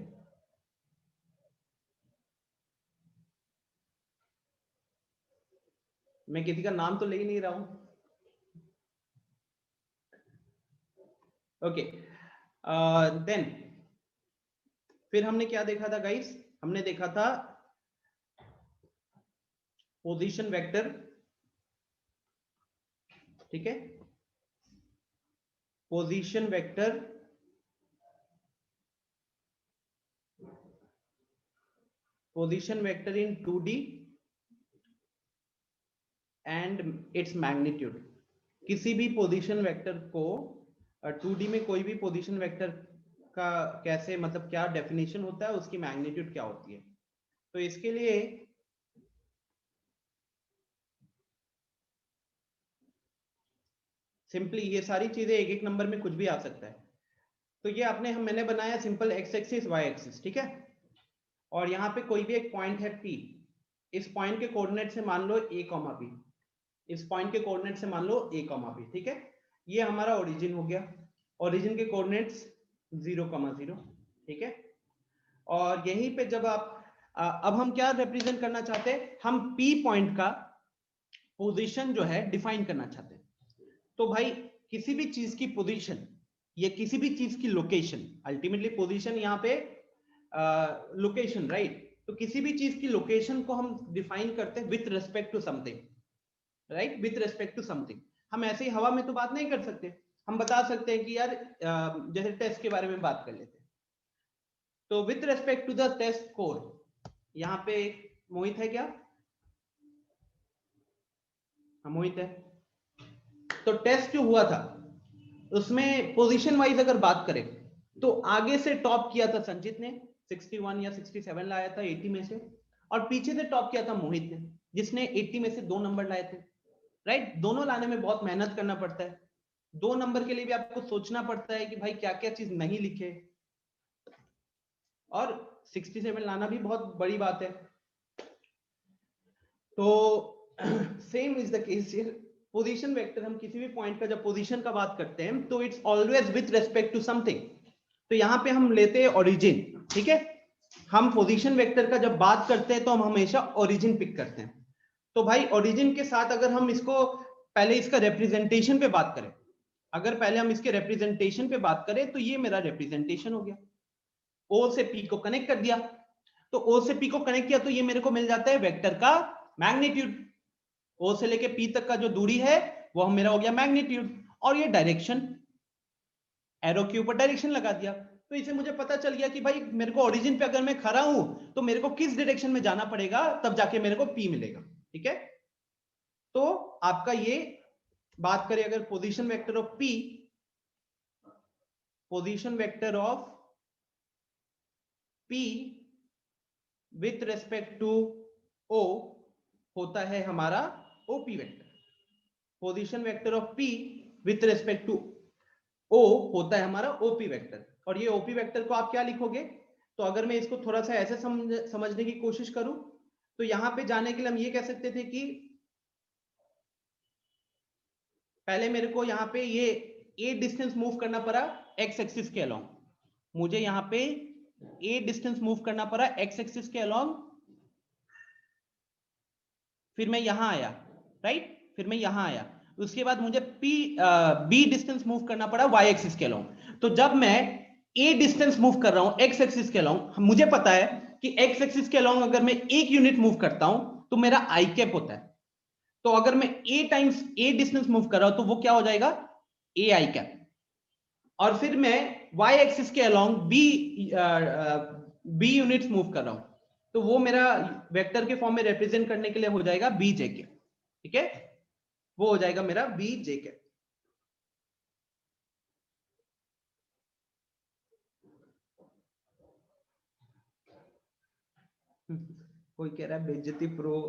मैं किसी का नाम तो ले ही नहीं रहा हूं। ओके, देन फिर हमने क्या देखा था गाइस, हमने देखा था पोजीशन वेक्टर। ठीक है, position vector in 2D and its magnitude. किसी भी पोजीशन वेक्टर को 2D में कोई भी पोजीशन वेक्टर का कैसे, मतलब क्या डेफिनेशन होता है, उसकी मैग्नीट्यूड क्या होती है। तो इसके लिए सिंपली ये सारी चीजें एक एक नंबर में कुछ भी आ सकता है। तो ये मैंने बनाया simple X axis Y axis. ठीक है, और यहाँ पे कोई भी एक पॉइंट है P, इस पॉइंट के कोऑर्डिनेट से मान लो a, B, इस पॉइंट के कोऑर्डिनेट से मान लो a, B। ठीक है, ये हमारा ओरिजिन हो गया, ओरिजिन के कोऑर्डिनेट्स 0,0। ठीक है, और यहीं पे जब आप अब हम क्या रिप्रेजेंट करना चाहते हैं, हम P पॉइंट का पोजीशन जो है डिफाइन करना चाहते हैं। तो भाई किसी भी चीज की पोजीशन या किसी भी चीज की लोकेशन, अल्टीमेटली पोजीशन यहाँ पे लोकेशन, राइट। तो किसी भी चीज की लोकेशन को हम डिफाइन करते हैं with respect to something, right, with respect to something. हम ऐसे ही हवा में तो बात नहीं कर सकते, हम बता सकते हैं कि यार जैसे टेस्ट के बारे में बात कर लेते हैं। तो with respect to the test score, यहाँ पे मोहित है क्या? हाँ मोहित है। तो टेस्ट जो हुआ था उसमें पोजीशन वाइज अगर बात करें तो आगे से टॉप किया था संचित ने, 61 या 67 लाया था 80 में से, और पीछे से टॉप किया था मोहित ने, जिसने 80 में से 2 नंबर लाए थे। राइट, दोनों लाने में बहुत मेहनत करना पड़ता है, 2 नंबर के लिए भी आपको सोचना पड़ता है कि भाई क्या क्या चीज नहीं लिखे, और 67 लाना भी बहुत बड़ी बात है। तो same is the case here. Position vector, हम किसी भी पॉइंट का जब पोजीशन का बात करते हैं तो it's always with respect to something. तो यहाँ पे हम लेते हैं ओरिजिन, ठीक है। हम पोजीशन वेक्टर का जब बात करते हैं तो हम हमेशा ओरिजिन पिक करते हैं। तो भाई ओरिजिन के साथ अगर हम इसको पहले इसका रिप्रेजेंटेशन पे बात करें, अगर पहले हम इसके रिप्रेजेंटेशन पे बात करें तो ये मेरा रिप्रेजेंटेशन हो गया। ओ से पी को कनेक्ट कर दिया, तो ओ से पी को कनेक्ट किया तो ये मेरे को मिल जाता है वेक्टर का मैग्नीट्यूड। ओ से लेके पी तक का जो दूरी है वो मेरा हो गया मैग्नीट्यूड, और ये डायरेक्शन, एरो के ऊपर डायरेक्शन लगा दिया। तो इसे मुझे पता चल गया कि भाई मेरे को ओरिजिन पे अगर मैं खड़ा हूं तो मेरे को किस डायरेक्शन में जाना पड़ेगा, तब जाके मेरे को पी मिलेगा। ठीक है, तो आपका ये बात करें अगर position vector of P, position vector of P with respect to O होता है हमारा OP vector. Position vector of P with respect to O होता है हमारा ओपी वेक्टर। और ये ओपी वेक्टर को आप क्या लिखोगे, तो अगर मैं इसको थोड़ा सा ऐसे समझने की कोशिश करूं तो यहां पे जाने के लिए हम ये कह सकते थे कि पहले मेरे को यहां पे ये ए डिस्टेंस मूव करना पड़ा एक्स एक्सिस के अलोंग, मुझे यहां पे ए डिस्टेंस मूव करना पड़ा एक्स एक्सिस के अलोंग, फिर मैं यहां आया, राइट, फिर मैं यहां आया, उसके बाद मुझे बी डिस्टेंस मूव करना पड़ा वाई एक्सिस के अलोंग। तो जब मैं ए डिस्टेंस मूव कर रहा हूं एक्स एक्सिस के अलोंग, मुझे पता है कि एक्स एक्सिस के अलोंग अगर मैं एक यूनिट मूव करता हूं तो मेरा आई कैप होता है। तो अगर मैं ए टाइम्स ए डिस्टेंस मूव कर रहा हूं तो वो क्या हो जाएगा, ए आई कैप। और फिर मैं वाई एक्सिस के अलोंग बी यूनिट्स मूव कर रहा हूं तो वो मेरा वेक्टर के फॉर्म में रिप्रेजेंट करने के लिए हो जाएगा बी जे के। ठीक है, वो हो जाएगा मेरा बी जे के। कोई कह रहा है बेइज्जती प्रो,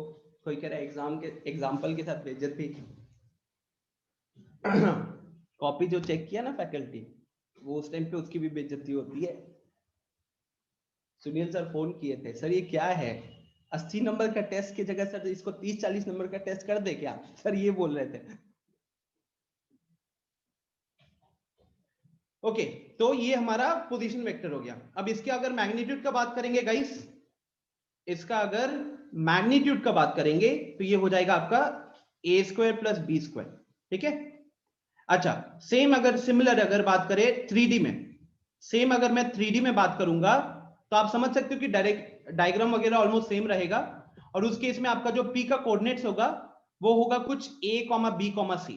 कोई कह रहा है एग्जाम के एग्जाम्पल के साथ बेइज्जती। कॉपी जो चेक किया ना फैकल्टी, वो उस टाइम पे उसकी भी बेइज्जती होती है। सुनील सर फोन किए थे, सर ये क्या है, 80 नंबर का टेस्ट की जगह सर इसको 30-40 नंबर का टेस्ट कर दे क्या, सर ये बोल रहे थे। ओके, तो ये हमारा पोजीशन वेक्टर हो गया। अब इसके अगर मैग्नीट्यूड का बात करेंगे गाइस, इसका अगर मैग्नीट्यूड का बात करेंगे तो ये हो जाएगा आपका ए स्क्वायर प्लस बी स्क्वायर। ठीक है, अच्छा सेम अगर सिमिलर अगर बात करें 3D में, सेम अगर मैं 3D में बात करूंगा तो आप समझ सकते हो कि डायरेक्ट डायग्राम वगैरह ऑलमोस्ट सेम रहेगा। और उस केस में आपका जो पी का कोऑर्डिनेट्स होगा वो होगा कुछ ए कॉमा बी कॉमा सी।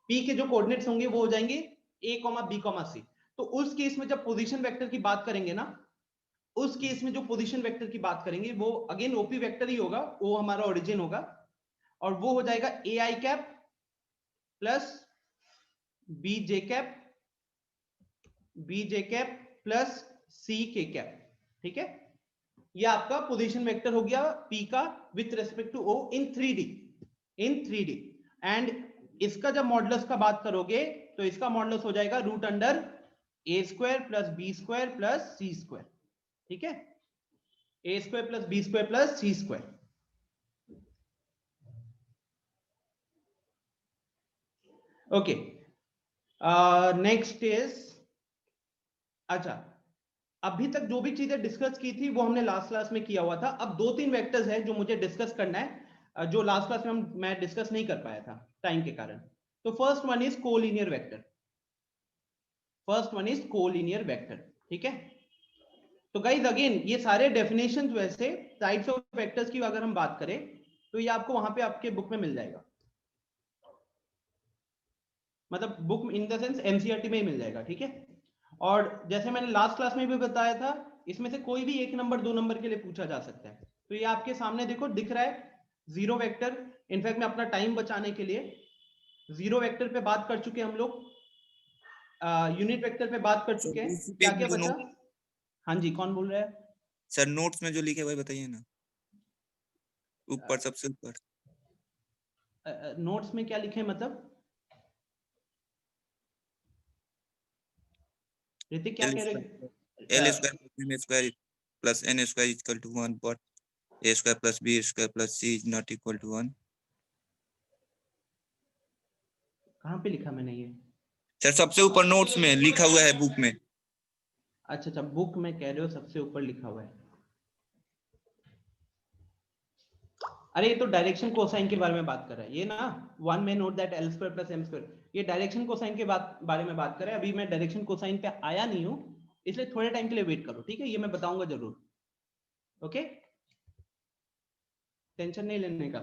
पी के जो कोऑर्डिनेट्स होंगे वो हो जाएंगे ए कॉमा बी कॉमा सी। तो उस केस में जब पोजीशन वेक्टर की बात करेंगे ना, उस केस में जो पोजीशन वेक्टर की बात करेंगे वो अगेन ओपी वेक्टर ही होगा, वो हमारा ओरिजिन होगा, और वो हो जाएगा a i cap plus b j cap, b j cap plus c k cap. ठीक है, ये आपका पोजीशन वेक्टर हो गया पी का with respect to O in 3D, in 3D। And इसका जब मॉडुलस का बात करोगे तो इसका मॉडुलस हो जाएगा root under a square plus B square plus c square. ठीक है, a square plus B square plus c square. Okay, next is, अच्छा अभी तक जो भी चीजें डिस्कस की थी वो हमने लास्ट क्लास में किया हुआ था। अब 2-3 वेक्टर्स हैं जो मुझे डिस्कस करना है, जो लास्ट क्लास में मैं डिस्कस नहीं कर पाया था टाइम के कारण। तो first one is collinear vector, first one is collinear vector. ठीक है, तो गाइज अगेन ये सारे डेफिनेशंस वैसे टाइप्स ऑफ वेक्टर्स की अगर हम बात करें तो ये आपको वहां पे आपके बुक में मिल जाएगा, मतलब book in the sense NCERT में ही मिल जाएगा। ठीक है, और जैसे मैंने लास्ट क्लास में भी बताया था इसमें से कोई भी 1 नंबर 2 नंबर के लिए पूछा जा सकता है। तो ये आपके सामने देखो दिख रहा है जीरो वेक्टर। इनफैक्ट मैं अपना टाइम बचाने के लिए जीरो वेक्टर पे बात कर चुके हम लोग, यूनिट वेक्टर पे बात कर चुके हैं। इस क्या पेज क्या में जो बचा? नोट हाँ जी, कौन बोल रहा है? सर नोट्स में जो लिखे हुए बताइए ना, ऊपर सबसे ऊपर। नोट्स में क्या लिखे हैं मतलब? ऋतिक क्या एल कह रहे? Square plus N square equal to 1 but A square plus B square plus C is not equal to 1। कहाँ पे लिखा मैंने ये? सर सबसे ऊपर नोट्स में लिखा हुआ है, बुक में। अच्छा अच्छा, बुक में कह रहे हो, सबसे ऊपर लिखा हुआ है। अरे ये तो डायरेक्शन कोसाइन के बारे में बात कर रहा है ये ना। वन में note that L square plus M square, ये डायरेक्शन कोसाइन के बारे में बात कर रहे हैं। अभी मैं डायरेक्शन कोसाइन पे आया नहीं हूं, इसलिए थोड़े टाइम के लिए वेट करो, ठीक है? ये मैं बताऊंगा जरूर, ओके? टेंशन नहीं लेने का।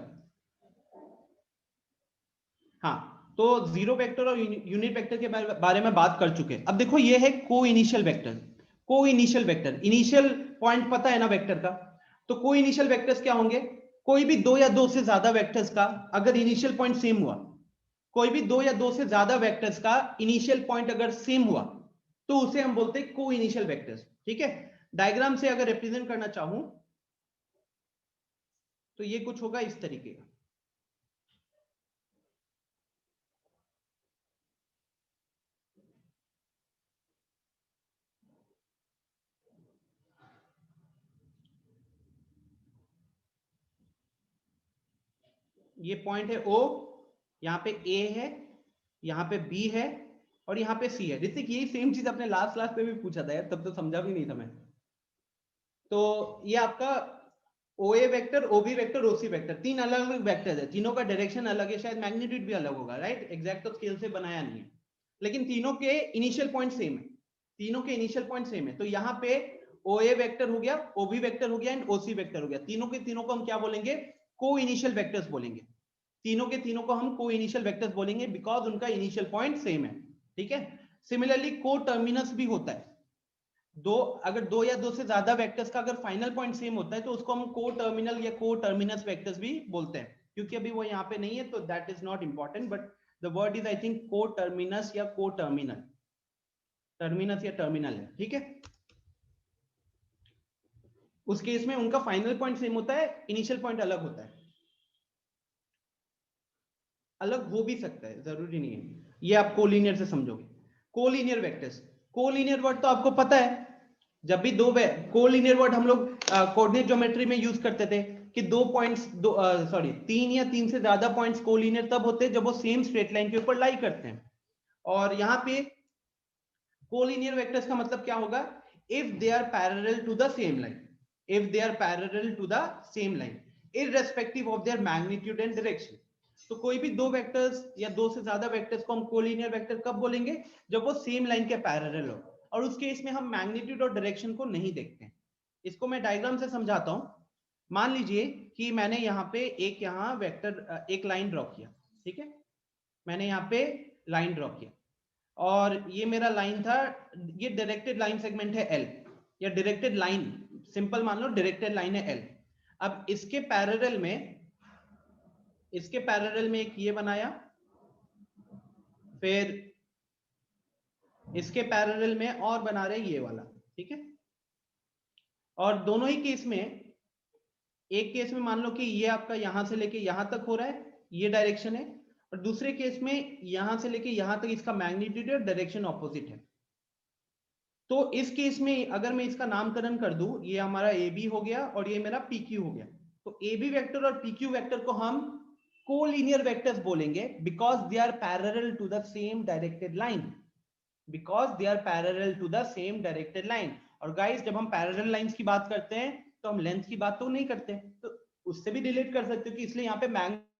हाँ, तो जीरो वेक्टर और यूनिट वेक्टर के बारे में बात कर चुके हैं। अब देखो ये है को इनिशियल वेक्टर। को इनिशियल वेक्टर, इनिशियल पॉइंट पता है ना वेक्टर का? तो को इनिशियल वेक्टर्स क्या होंगे? कोई भी दो या दो से ज्यादा वेक्टर्स का अगर इनिशियल पॉइंट सेम हुआ, कोई भी दो या दो से ज्यादा वेक्टर्स का इनिशियल पॉइंट अगर सेम हुआ, तो उसे हम बोलते हैं को इनिशियल वेक्टर्स, ठीक है? डायग्राम से अगर रिप्रेजेंट करना चाहूं तो ये कुछ होगा इस तरीके का। ये पॉइंट है ओ, यहाँ पे ए है, यहाँ पे बी है और यहाँ पे सी है। ऋतिक यही सेम चीज अपने लास्ट क्लास पे भी पूछा था यार, तब तो समझा भी नहीं था मैं। तो ये आपका ओ ए वेक्टर, ओ बी वेक्टर, ओ सी वेक्टर, तीन अलग अलग वेक्टर है। तीनों का डायरेक्शन अलग है, शायद मैग्नीट्यूड भी अलग होगा, राइट? एग्जैक्ट तो स्केल से बनाया नहीं है, लेकिन तीनों के इनिशियल पॉइंट सेम है। तीनों के इनिशियल पॉइंट सेम है। तो यहाँ पे ओ ए वेक्टर हो गया, ओ बी वेक्टर हो गया एंड ओ सी वेक्टर हो गया। तीनों के तीनों को हम क्या बोलेंगे? को इनिशियल वेक्टर्स बोलेंगे। तीनों के तीनों को हम को इनिशियल वेक्टर्स बोलेंगे बिकॉज उनका इनिशियल पॉइंट सेम है, ठीक है? सिमिलरली को टर्मिनस भी होता है। दो, अगर दो या दो से ज्यादा वेक्टर्स का अगर फाइनल पॉइंट सेम होता है तो उसको हम को टर्मिनल या को टर्मिनस वेक्टर्स भी बोलते हैं। क्योंकि अभी वो यहाँ पे नहीं है तो that is not important, but the word is I think को टर्मिनस या को टर्मिनल, टर्मिनस या टर्मिनल है, ठीक है? उस केस में उनका फाइनल पॉइंट सेम होता है, इनिशियल पॉइंट अलग होता है। अलग हो भी सकता है, जरूरी नहीं है। ये आप कोलिनियर से समझोगे। कोलिनियर वेक्टर्स, कोलिनियर वर्ड तो आपको पता है। जब भी दो कोलिनियर वर्ड हम लोग कोऑर्डिनेट ज्योमेट्री में यूज करते थे कि दो पॉइंट्स, दो सॉरी तीन या तीन से ज्यादा पॉइंट्स कोलिनियर तब होते हैं जब वो सेम स्ट्रेट लाइन के ऊपर लाई करते हैं। और यहाँ पे कोलिनियर वेक्टर्स का मतलब क्या होगा? If they are parallel to the same line, if they are parallel to the same line irrespective of their magnitude and direction. तो कोई भी दो वेक्टर्स या दो से ज्यादा वेक्टर्स को हम कोलिनियर वेक्टर कब बोलेंगे? जब वो सेम लाइन के पैरेलल हो, और उस केस में हम मैग्नीट्यूड और डायरेक्शन को नहीं देखते हैं। इसको मैं डायग्राम से समझाता हूं। मान लीजिए कि मैंने यहाँ पे एक यहाँ वेक्टर एक लाइन ड्रॉ किया, ठीक है? मैंने यहाँ पे लाइन ड्रॉ किया और ये मेरा लाइन था, ये डायरेक्टेड लाइन सेगमेंट है एल, या डायरेक्टेड लाइन, सिंपल मान लो डायरेक्टेड लाइन है एल। अब इसके पैरेलल में, इसके पैरेलल में एक ये बनाया, फिर इसके पैरेलल में और बना रहे ये वाला, ठीक है? और दोनों ही केस में, एक केस में मान लो कि ये आपका यहां से लेके यहां तक हो रहा है, ये डायरेक्शन है, और दूसरे केस में यहां से लेके यहां तक इसका मैग्नीट्यूड और डायरेक्शन ऑपोजिट है। तो इस केस में अगर मैं इसका नामकरण कर दूं, ये हमारा ए बी हो गया और ये मेरा पी क्यू हो गया। तो ए बी वेक्टर और पी क्यू वेक्टर को हम कोलिनियर वेक्टर्स बोलेंगे because they are parallel to the same directed line, because they are parallel to the same directed line. और गाइस जब हम पैरेलल लाइंस की बात करते हैं तो हम लेंथ की बात तो नहीं करते, तो उससे भी रिलेट कर सकते हो कि इसलिए यहाँ पे magnitude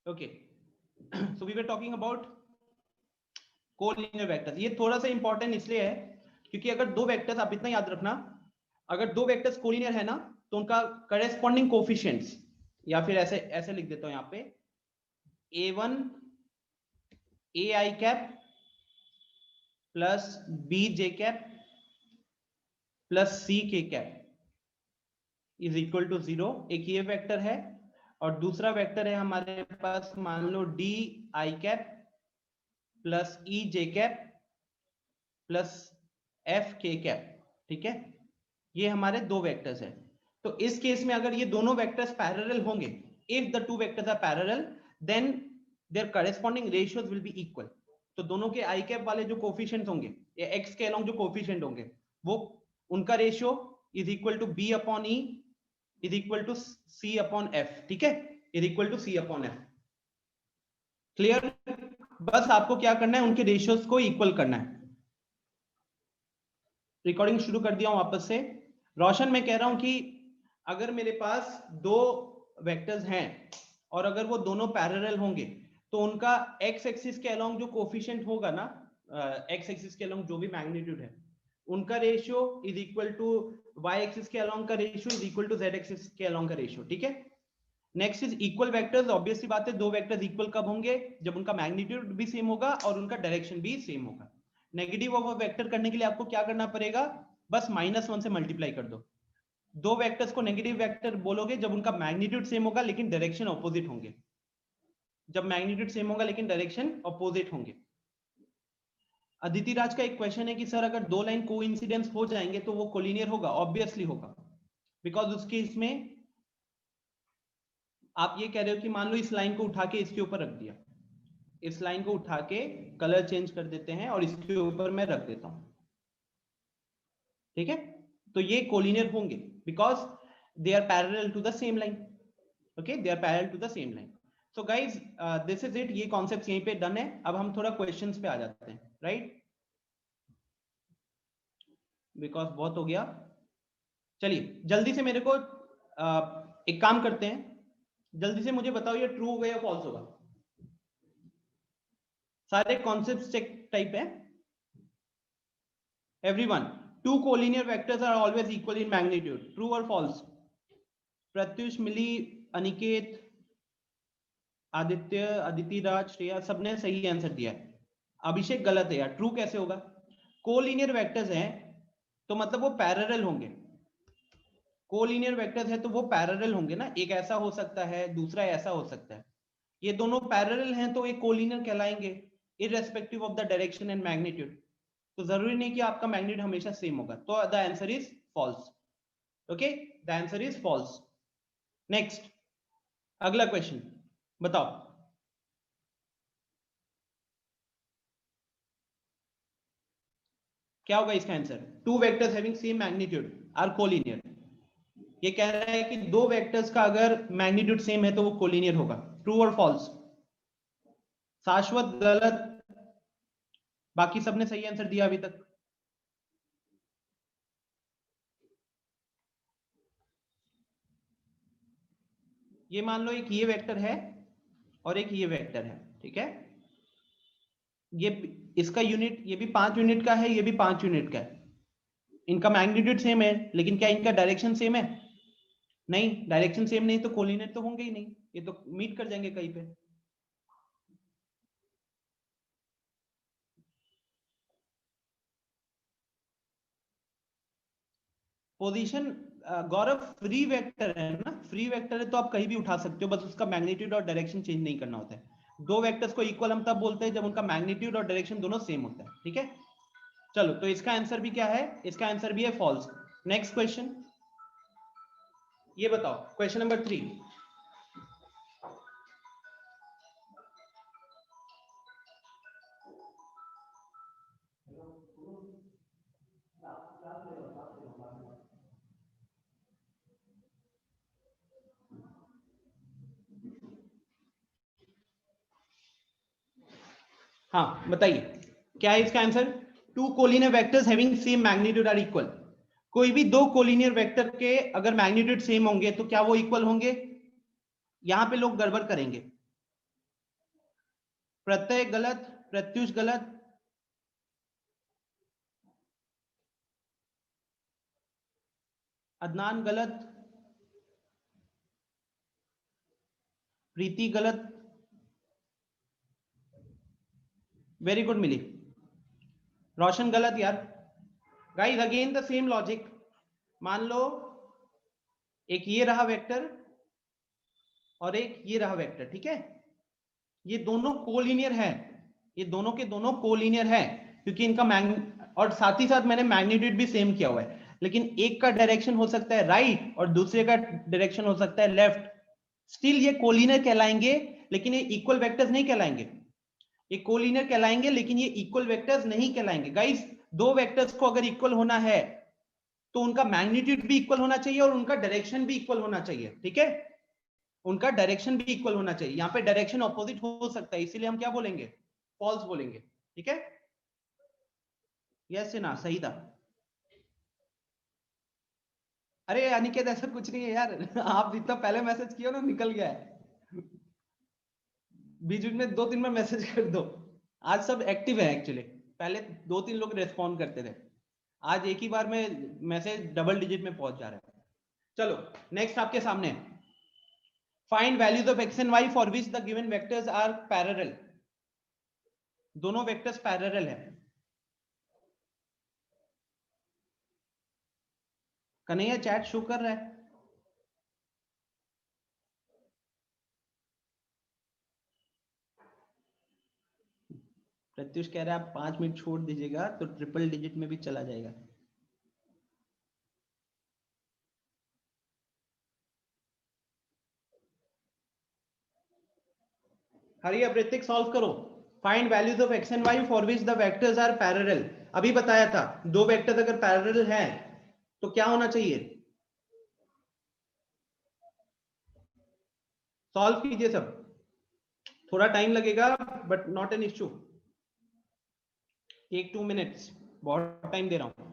okay, so we were talking about collinear vectors. ये थोड़ा सा इंपॉर्टेंट इसलिए है क्योंकि अगर दो वेक्टर्स, आप इतना याद रखना, अगर दो वेक्टर्स कोलिनियर है ना तो उनका करेस्पॉन्डिंग कोफिशिएंट्स, या फिर ऐसे ऐसे लिख देता हूं यहाँ पे, a1 ai cap plus bj cap plus ck cap is equal to 0। एक ये वेक्टर है और दूसरा वेक्टर है हमारे पास, मान लो d i cap plus e j cap plus f k cap. ठीक है, ये हमारे दो वेक्टर्स हैं। तो इस केस में अगर ये दोनों वेक्टर्स पैरेलल होंगे, if the two vectors are parallel then their corresponding ratios will be equal. तो दोनों के आई कैप वाले जो कोफिशिएंट्स होंगे या एक्स के अलोंग जो कोफिशिएंट होंगे, वो उनका ratio is equal to B upon E is equal to C upon F. ठीक है, is equal to C upon F. Clear? बस आपको क्या करना है, उनके रेशियोज को इक्वल करना है। रिकॉर्डिंग शुरू कर दिया हूं वापस से। रोशन, मैं कह रहा हूं कि अगर मेरे पास दो वेक्टर्स हैं और अगर वो दोनों पैरेलल होंगे तो उनका एक्स एक्सिस के अलोंग जो कोफिशिएंट होगा ना, एक्स एक्सिस के अलोंग जो भी मैग्नीट्यूड है, उनका ratio is equal to Y axis के अलोंग का ratio is equal to Z axis के अलोंग का रेशियो। ठीक है, next is equal vectors. Obviously बात है, दो वेक्टर्स इक्वल कब होंगे? जब उनका मैग्नीट्यूड भी सेम होगा और उनका डायरेक्शन भी सेम होगा। नेगेटिव ऑफ अ वेक्टर करने के लिए आपको क्या करना पड़ेगा? बस -1 से मल्टीप्लाई कर दो। दो वेक्टर्स को नेगेटिव वेक्टर बोलोगे जब उनका मैग्नीट्यूड सेम होगा लेकिन डायरेक्शन ऑपोजिट होंगे। जब मैग्नीट्यूड सेम होगा लेकिन डायरेक्शन ऑपोजिट होंगे। अदिति राज का एक क्वेश्चन है कि सर अगर दो लाइन कोइंसिडेंस हो जाएंगे तो वो कोलिनियर होगा? ऑब्वियसली होगा, बिकॉज उसके इसमें आप ये कह रहे हो कि मान लो इस लाइन को उठा के इसके ऊपर रख दिया, इस लाइन को उठा के कलर चेंज कर देते हैं और इसके ऊपर मैं रख देता हूं। ठीक है, तो ये कोलिनियर होंगे because they are parallel to the same line. Okay, they are parallel to the same line. So guys, this is it. ये कॉन्सेप्ट यहीं पे डन है। अब हम थोड़ा क्वेश्चंस पे आ जाते हैं, राइट? बिकॉज बहुत हो गया। चलिए जल्दी से मेरे को एक काम करते हैं, जल्दी से मुझे बताओ ये ट्रू होगा या फॉल्स होगा। सारे कॉन्सेप्ट्स चेक टाइप है। Everyone, two collinear vectors are always equal in magnitude, true और फॉल्स? प्रत्युष, मिली, अनिकेत, आदित्य, अदिति राज, श्रेया, सबने सही आंसर दिया है। अभिषेक गलत है यार, ट्रू कैसे होगा? कोलिनियर वेक्टर्स हैं तो मतलब वो पैरेलल होंगे। कोलिनियर वेक्टर्स है तो वो पैरेलल होंगे ना, एक ऐसा हो सकता है दूसरा ऐसा हो सकता है। ये दोनों पैरेलल हैं तो एक कोलिनियर कहलाएंगे irrespective of the direction and magnitude. तो जरूरी नहीं कि आपका मैग्नीट्यूड हमेशा सेम होगा। तो the answer is false. Okay, the answer is false. Next, अगला क्वेश्चन बताओ। क्या होगा इसका answer? Two vectors having same magnitude are collinear. ये कह रहा है कि दो वेक्टर्स का अगर मैग्नीट्यूड सेम है तो वो कोलिनियर होगा। ट्रू और फॉल्स? शाश्वत गलत, बाकी सबने सही आंसर दिया अभी तक। ये मान लो एक ये वेक्टर है और एक ये वेक्टर है। ठीक है, ये इसका यूनिट, ये भी 5 यूनिट का है, ये भी 5 यूनिट का है। इनका मैग्नीट्यूड सेम है लेकिन क्या इनका डायरेक्शन सेम है? नहीं, डायरेक्शन सेम नहीं तो कोलिनियर तो होंगे ही नहीं, ये तो मीट कर जाएंगे कहीं पे। पोजीशन गौरव फ्री वेक्टर है ना, फ्री वेक्टर है तो आप कहीं भी उठा सकते हो, बस उसका मैग्नीट्यूड और डायरेक्शन चेंज नहीं करना होता है। दो वेक्टर्स को इक्वल हम तब बोलते हैं जब उनका मैग्नीट्यूड और डायरेक्शन दोनों सेम होता है। ठीक है, चलो तो इसका आंसर भी क्या है? इसका आंसर भी है फॉल्स। नेक्स्ट क्वेश्चन, ये बताओ क्वेश्चन नंबर 3। हाँ बताइए क्या है इसका answer? Two collinear vectors having same magnitude are equal. कोई भी दो कोलिनियर वेक्टर के अगर मैग्नीट्यूड सेम होंगे तो क्या वो इक्वल होंगे? यहां पे लोग गड़बड़ करेंगे। प्रत्यय गलत, प्रत्युष गलत, अदनान गलत, प्रीति गलत, वेरी गुड मिली, रोशन गलत यार। Guys again the same logic, मान लो एक ये रहा वेक्टर और एक ये रहा वेक्टर, ठीक है, ये दोनों कोलिनियर है, ये दोनों के दोनों कोलिनियर है, क्योंकि इनका और साथ ही साथ मैंने मैग्नीट्यूड भी सेम किया हुआ है, लेकिन एक का डायरेक्शन हो सकता है राइट और दूसरे का डायरेक्शन हो सकता है लेफ्ट, स्टिल ये कोलिनियर कहलाएंगे, लेकिन ये इक्वल वेक्टर्स नहीं कहलाएंगे। ये कोलिनियर कहलाएंगे लेकिन ये इक्वल वेक्टर्स नहीं कहलाएंगे। गाइस दो वेक्टर्स को अगर इक्वल होना है तो उनका मैग्नीट्यूड भी इक्वल होना चाहिए और उनका डायरेक्शन भी इक्वल होना चाहिए, ठीक है, उनका डायरेक्शन भी इक्वल होना चाहिए। यहाँ पे डायरेक्शन ऑपोजिट हो सकता है, इसीलिए हम क्या बोलेंगे, फॉल्स बोलेंगे, ठीक है। यस ना, सही था। अरे अनिकेत ऐसा कुछ नहीं है यार आप जितना पहले मैसेज किया ना निकल गया है, बीच में 2-3 में मैसेज कर दो। आज सब एक्टिव है एक्चुअली, पहले 2-3 लोग रेस्पॉन्ड करते थे, आज एक ही बार में मैसेज डबल डिजिट में पहुंच जा रहा है। चलो नेक्स्ट आपके सामने, find values of X and Y for which the given vectors are parallel. दोनों वेक्टर्स पैरेलल है। कन्हैया चैट शो कर रहा है। प्रत्युष कह रहा है आप 5 मिनट छोड़ दीजिएगा तो ट्रिपल डिजिट में भी चला जाएगा। हरी अब ऋतिक सॉल्व करो। Find values of X and Y for which the vectors are parallel. अभी बताया था दो वेक्टर्स अगर पैरेलल हैं तो क्या होना चाहिए, सॉल्व कीजिए सब, थोड़ा टाइम लगेगा but not an issue, take 2 minutes, बहुत टाइम दे रहा हूं।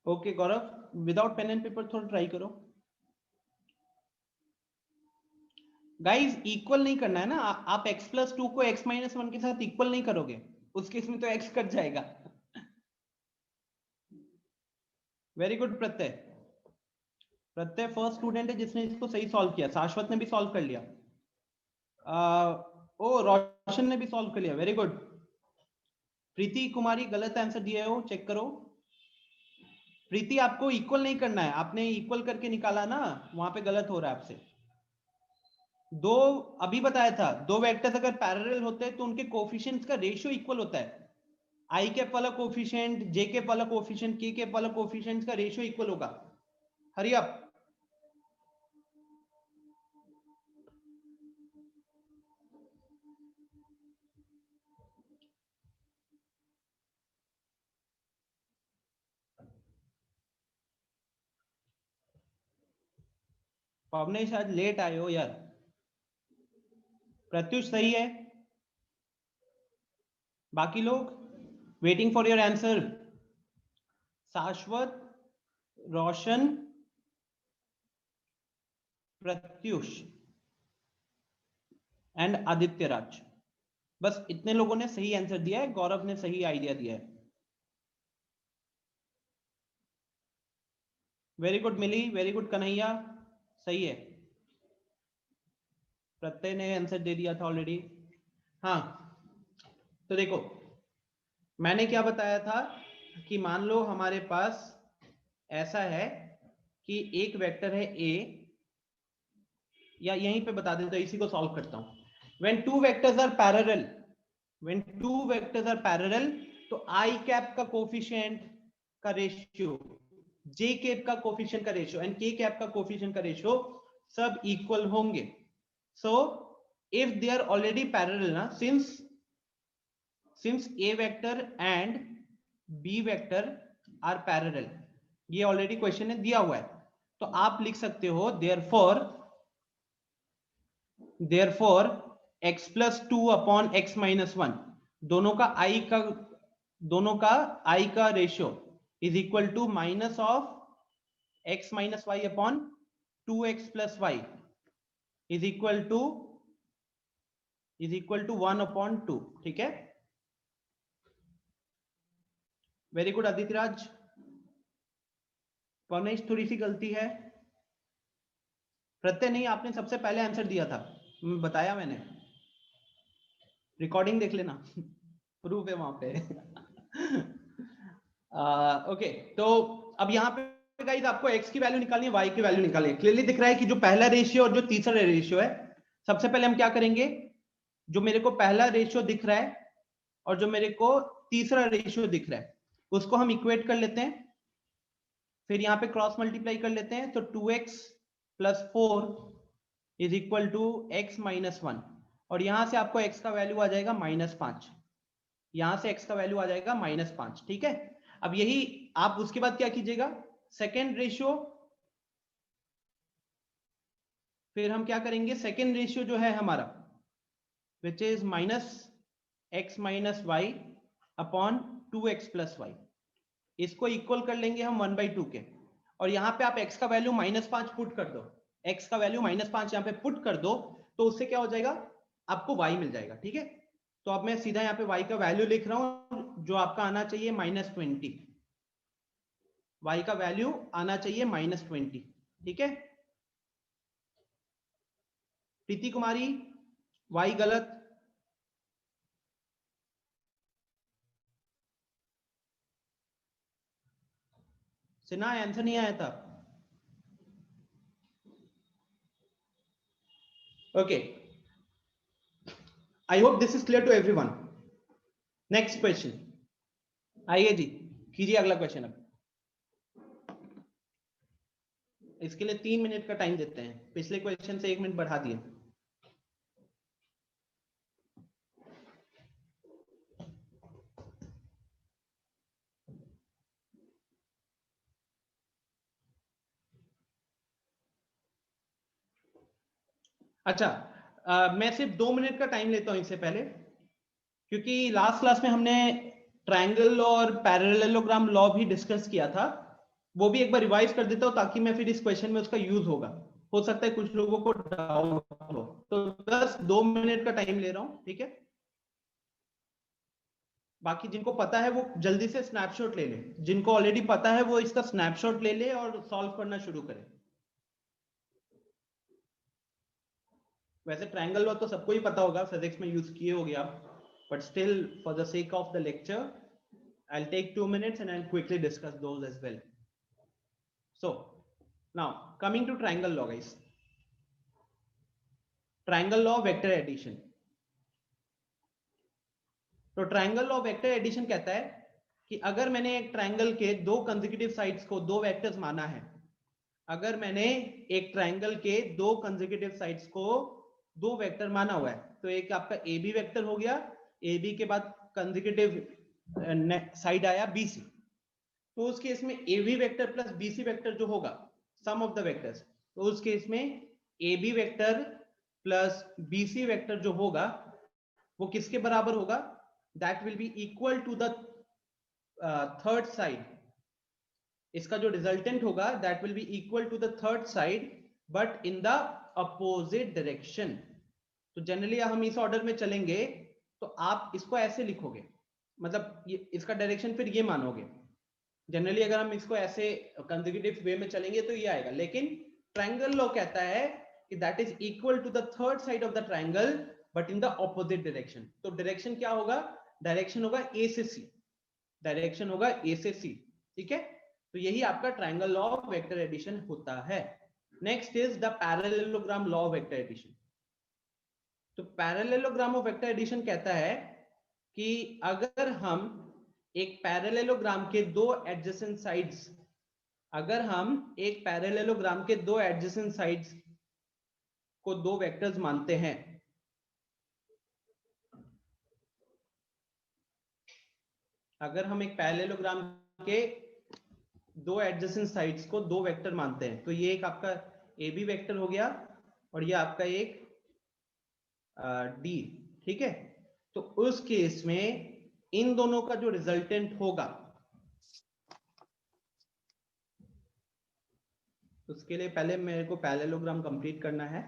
Okay Gaurav, without pen and paper थोड़ा ट्राई करो। गाइस इक्वल नहीं करना है ना, आप x+2 को x-1 के साथ इक्वल नहीं करोगे, उस केस में तो x कट जाएगा। वेरी गुड प्रत्यय, प्रत्यय फर्स्ट स्टूडेंट है जिसने इसको सही सॉल्व किया। शाश्वत ने भी सॉल्व कर लिया, ओ रोशन ने भी सॉल्व कर लिया, वेरी गुड। प्रीति कुमारी गलत आंसर दिए हो, चेक करो। प्रीति आपको इक्वल नहीं करना है, आपने इक्वल करके निकाला ना, वहां पे गलत हो रहा है आपसे। दो अभी बताया था, दो वेक्टर्स अगर पैरेलल होते हैं तो उनके कोफिशिएंट्स का रेशियो इक्वल होता है। आई कैप वाला कोफिशिएंट, जे कैप वाला कोफिशिएंट, के कैप वाला कोफिशिएंट्स का रेशियो इक्वल होगा। Hurry up. पवने शायद लेट आए हो यार। प्रत्युष सही है, बाकी लोग वेटिंग फॉर योर आंसर। शाश्वत, रोशन, प्रत्युष एंड आदित्य राज, बस इतने लोगों ने सही आंसर दिया है। गौरव ने सही आइडिया दिया है। वेरी गुड मिली, वेरी गुड कन्हैया, सही है। प्रत्यय ने आंसर दे दिया था ऑलरेडी। हाँ तो देखो मैंने क्या बताया था कि मान लो हमारे पास ऐसा है कि एक वेक्टर है a, या यहीं पे बता देता हूं, इसी को सॉल्व करता हूं। when two vectors are parallel तो i कैप का कोफिशिएंट का रेशियो, j कैप का कोफिशिएंट का रेशियो एंड k कैप का कोफिशिएंट का रेशियो सब इक्वल होंगे। सो if they are already parallel ना, since a vector and b vector are parallel, ये ऑलरेडी क्वेश्चन में दिया हुआ है, तो आप लिख सकते हो therefore x plus 2 upon x minus 1, दोनों का i का ratio is equal to minus of x minus y upon 2x plus y is equal to 1 upon 2। ठीक है, वेरी गुड आदित्य राज। परमेश थोड़ी सी गलती है, प्रत्यय नहीं, आपने सबसे पहले आंसर दिया था, बताया मैंने, रिकॉर्डिंग देख लेना, प्रूफ है वहां पे। ओके, तो अब यहाँ पे गाइस आपको x की वैल्यू निकालनी है, y की वैल्यू निकालनी है। क्लियरली दिख रहा है कि जो पहला रेशियो और जो तीसरा रेशियो है, सबसे पहले हम क्या करेंगे, जो मेरे को पहला रेशियो दिख रहा है और जो मेरे को तीसरा रेशियो दिख रहा है, उसको हम इक्वेट कर लेते हैं, फिर यहाँ पे क्रॉस मल्टीप्लाई कर लेते हैं, तो 2x plus 4 is equal to x minus 1, और यहां से आपको x का वैल्यू आ जाएगा -5, यहां से x का वैल्यू आ जाएगा -5। ठीक है, अब यही आप उसके बाद क्या कीजिएगा, सेकेंड रेशियो, फिर हम क्या करेंगे, सेकेंड रेशियो जो है हमारा which is -x minus y upon 2x plus y, इसको इक्वल कर लेंगे हम 1/2 के, और यहाँ पे आप x का वैल्यू -5 पुट कर दो, x का वैल्यू -5 यहाँ पे पुट कर दो, तो उससे क्या हो जाएगा, आपको y मिल जाएगा। ठीक है, तो अब मैं सीधा यहाँ पे y का वैल्यू लिख रहा हूं, जो आपका आना चाहिए -20, y का वैल्यू आना चाहिए -20। ठीक है, प्रीति कुमारी y गलत, सिन्हा आंसर नहीं आया था। Okay, I hope this is clear to everyone. Next question, आइए जी, कीजिए अगला क्वेश्चन। अब इसके लिए 3 मिनट का टाइम देते हैं, पिछले क्वेश्चन से 1 मिनट बढ़ा दिए। अच्छा, मैं सिर्फ 2 मिनट का टाइम लेता हूं इससे पहले, क्योंकि लास्ट क्लास में हमने ट्रायंगल और पैरेललोग्राम लॉ भी डिस्कस किया था, वो भी एक बार रिवाइज कर देता हूं, ताकि मैं फिर इस क्वेश्चन में उसका यूज होगा, हो सकता है कुछ लोगों को डाउट हो, तो बस 2 मिनट का टाइम ले रहा हूं। ठीक है, बाकी जिनको पता है वो जल्दी से स्नैपशॉट ले ले, जिनको ऑलरेडी पता है वो इसका स्नैपशॉट ले ले और सॉल्व करना शुरू करें। वैसे ट्रायंगल लॉ तो सबको ही पता होगा, फिजिक्स में यूज किए होगे आप, but still for the sake of the lecture I'll take 2 minutes and I'll quickly discuss those as well. So now coming to triangle law guys, triangle law vector addition। तो triangle law vector addition कहता है कि अगर मैंने एक triangle के दो consecutive sides को दो वेक्टर्स माना है, अगर मैंने एक ट्रायंगल के दो कंसेक्यूटिव साइड्स को दो वेक्टर माना हुआ है, तो एक आपका ए बी वेक्टर हो गया, ए बी के बाद कंसेक्यूटिव साइड आया बी सी, तो उस केस में A B vector plus B C vector जो होगा, सम ऑफ द वेक्टर्स, तो उस केस में A B vector plus B C vector जो होगा वो किसके बराबर होगा, that will be equal to the third side, इसका जो रिजल्टेंट होगा that will be equal to the third side but in the opposite direction. तो जनरली हम इस ऑर्डर में चलेंगे, तो आप इसको ऐसे लिखोगे, मतलब ये इसका डायरेक्शन फिर ये मानोगे, जनरली अगर हम इसको ऐसे कंसेक्यूटिव वे में चलेंगे तो ये आएगा, लेकिन ट्रायंगल लॉ कहता है कि that is equal to the third side of the triangle but in the opposite direction. तो डायरेक्शन क्या होगा, डायरेक्शन होगा ए से सी, डायरेक्शन होगा ए से सी। ठीक है, तो यही आपका triangle law of vector addition होता है। Next is the parallelogram law of vector addition. तो पैरेललोग्राम ऑफ वेक्टर एडिशन कहता है कि अगर हम एक पैरेललोग्राम के दो एडजेसेंट साइड्स, अगर हम एक पैरेललोग्राम के दो एडजेसेंट साइड्स को दो वेक्टर्स मानते हैं, अगर हम एक पैरेललोग्राम के दो एडजेसेंट साइड्स को दो वेक्टर मानते हैं, तो ये एक आपका ए बी वेक्टर हो गया और ये आपका एक डी, ठीक है। तो उस केस में इन दोनों का जो रिजल्टेंट होगा, उसके लिए पहले मेरे को पैरेललोग्राम कंप्लीट करना है।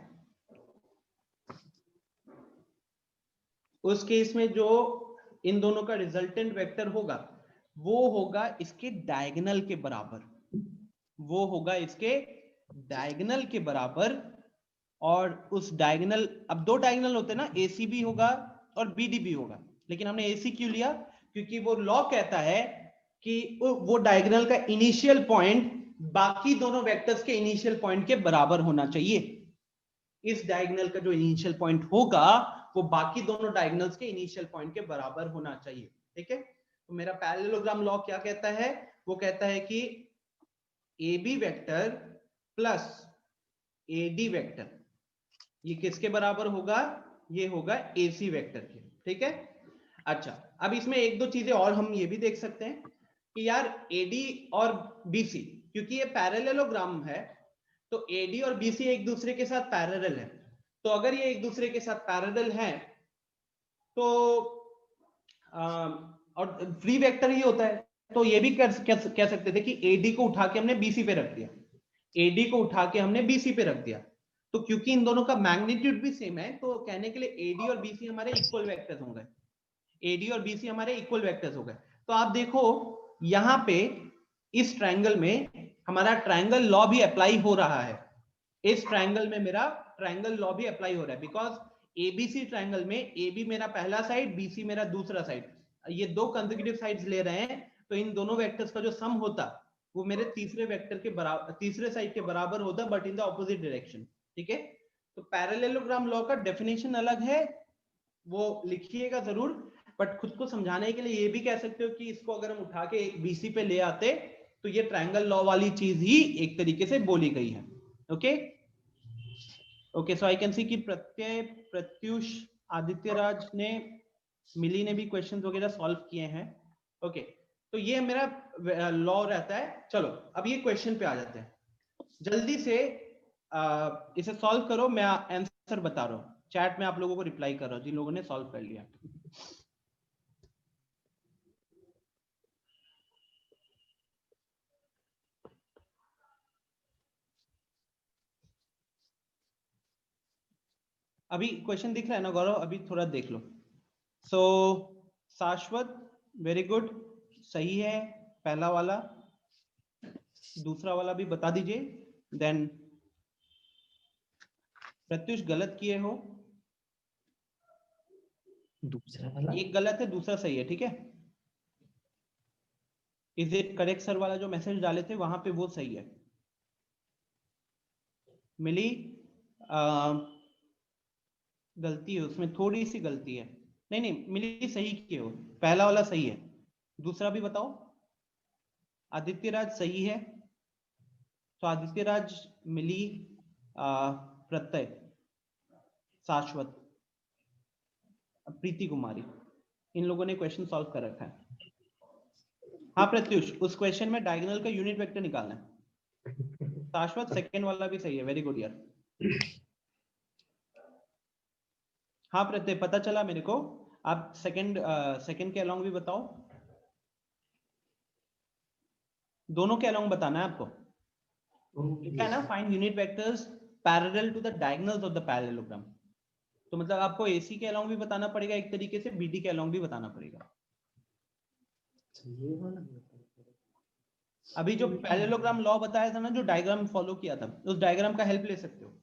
उस केस में जो इन दोनों का रिजल्टेंट वेक्टर होगा वो होगा इसके डायगोनल के बराबर, वो होगा इसके डायगोनल के बराबर। और उस डायगोनल, अब दो डायगोनल होते हैं ना, एसी भी होगा और बीडी भी होगा, लेकिन हमने एसी क्यों लिया? क्योंकि वो लॉ कहता है कि वो डायगोनल का इनिशियल पॉइंट बाकी दोनों वेक्टर्स के इनिशियल पॉइंट के बराबर होना चाहिए। इस डायगोनल का जो इनिशियल पॉइंट होगा वो बाकी दोनों डायगोनल्स के इनिशियल पॉइंट के बराबर होना चाहिए, ठीक है। तो मेरा पैरेललोग्राम लॉ क्या कहता है? वो कहता है कि A B vector plus A D vector ये किसके बराबर होगा? ये होगा ए सी वेक्टर के, ठीक है। अच्छा, अब इसमें एक दो चीजें और हम ये भी देख सकते हैं कि यार एडी और बीसी, क्योंकि ये पैरेललोग्राम है तो एडी और बीसी एक दूसरे के साथ पैरेलल है। तो अगर ये एक दूसरे के साथ पैरेलल है तो और फ्री वेक्टर ही होता है, तो ये भी कह सकते थे कि एडी को उठा के हमने बीसी पे रख दिया, एडी को उठा के हमने बीसी पे रख दिया। तो क्योंकि इन दोनों का मैग्नीट्यूड भी सेम है तो कहने के लिए एडी और बीसी हमारे इक्वल वेक्टर्स हो गए, एडी और बीसी हमारे इक्वल वेक्टर्स हो गए। तो आप देखो यहां पे इस ट्रायंगल में हमारा ट्रायंगल लॉ भी अप्लाई हो रहा है, इस ट्रायंगल में मेरा ट्रायंगल लॉ भी अप्लाई हो रहा है, बिकॉज एबीसी ट्रायंगल में एबी मेरा पहला साइड, बीसी मेरा दूसरा साइड, ये दो कंसेक्यूटिव साइड्स ले रहे हैं, तो इन दोनों वेक्टर्स का जो सम होता वो मेरे तीसरे वेक्टर के बराबर, तीसरे साइड के बराबर होता, but in the opposite direction, ठीक है। तो पैरेललोग्राम लॉ का डेफिनेशन अलग है, वो लिखिएगा जरूर, बट खुद को समझाने के लिए ये भी कह सकते हो कि इसको अगर हम उठा के बीसी पे ले आते तो ये ट्रायंगल लॉ वाली चीज ही एक तरीके से बोली गई है। Okay okay, so I can see कि प्रत्यय, प्रत्युष, आदित्य राज ने, मिली ने भी क्वेश्चंस वगैरह सॉल्व किए हैं। ओके, तो ये मेरा लॉ रहता है। चलो अब ये क्वेश्चन पे आ जाते हैं, जल्दी से इसे सॉल्व करो, मैं आंसर बता रहा हूँ, चैट में आप लोगों को रिप्लाई कर रहा हूँ जिन लोगों ने सॉल्व कर लिया। अभी क्वेश्चन दिख रहा है ना गौरव? अभी थोड़ा देख लो। सो शाश्वत, वेरी गुड, सही है पहला वाला, दूसरा वाला भी बता दीजिए। देन प्रत्युष गलत किए हो, दूसरा वाला एक गलत है दूसरा सही है, ठीक है। इज इट करेक्ट सर वाला जो मैसेज डाले थे वहां पे वो सही है। मिली गलती है उसमें, थोड़ी सी गलती है, नहीं नहीं मिली सही किए हो, पहला वाला सही है, दूसरा भी बताओ। आदित्य राज सही है, तो आदित्य राज, मिली, प्रत्यय, शाश्वत, प्रीति कुमारी, इन लोगों ने क्वेश्चन सॉल्व कर रखा है। हाँ प्रत्युष, उस क्वेश्चन में डायगोनल का यूनिट वेक्टर निकालना है। शाश्वत सेकंड वाला भी सही है, वेरी गुड यार। हाँ प्रत्यय, पता चला मेरे को, आप सेकंड के अलोंग भी बताओ, दोनों के अलोंग बताना है आपको। लिखा है ना, find unit vectors parallel to the diagonals of the parallelogram, तो मतलब आपको एसी के अलोंग भी बताना पड़ेगा एक तरीके से, बीडी के अलोंग भी बताना पड़ेगा। अभी जो पैरेललोग्राम लॉ बताया था ना, जो डायग्राम फॉलो किया था, उस डायग्राम का हेल्प ले सकते हो।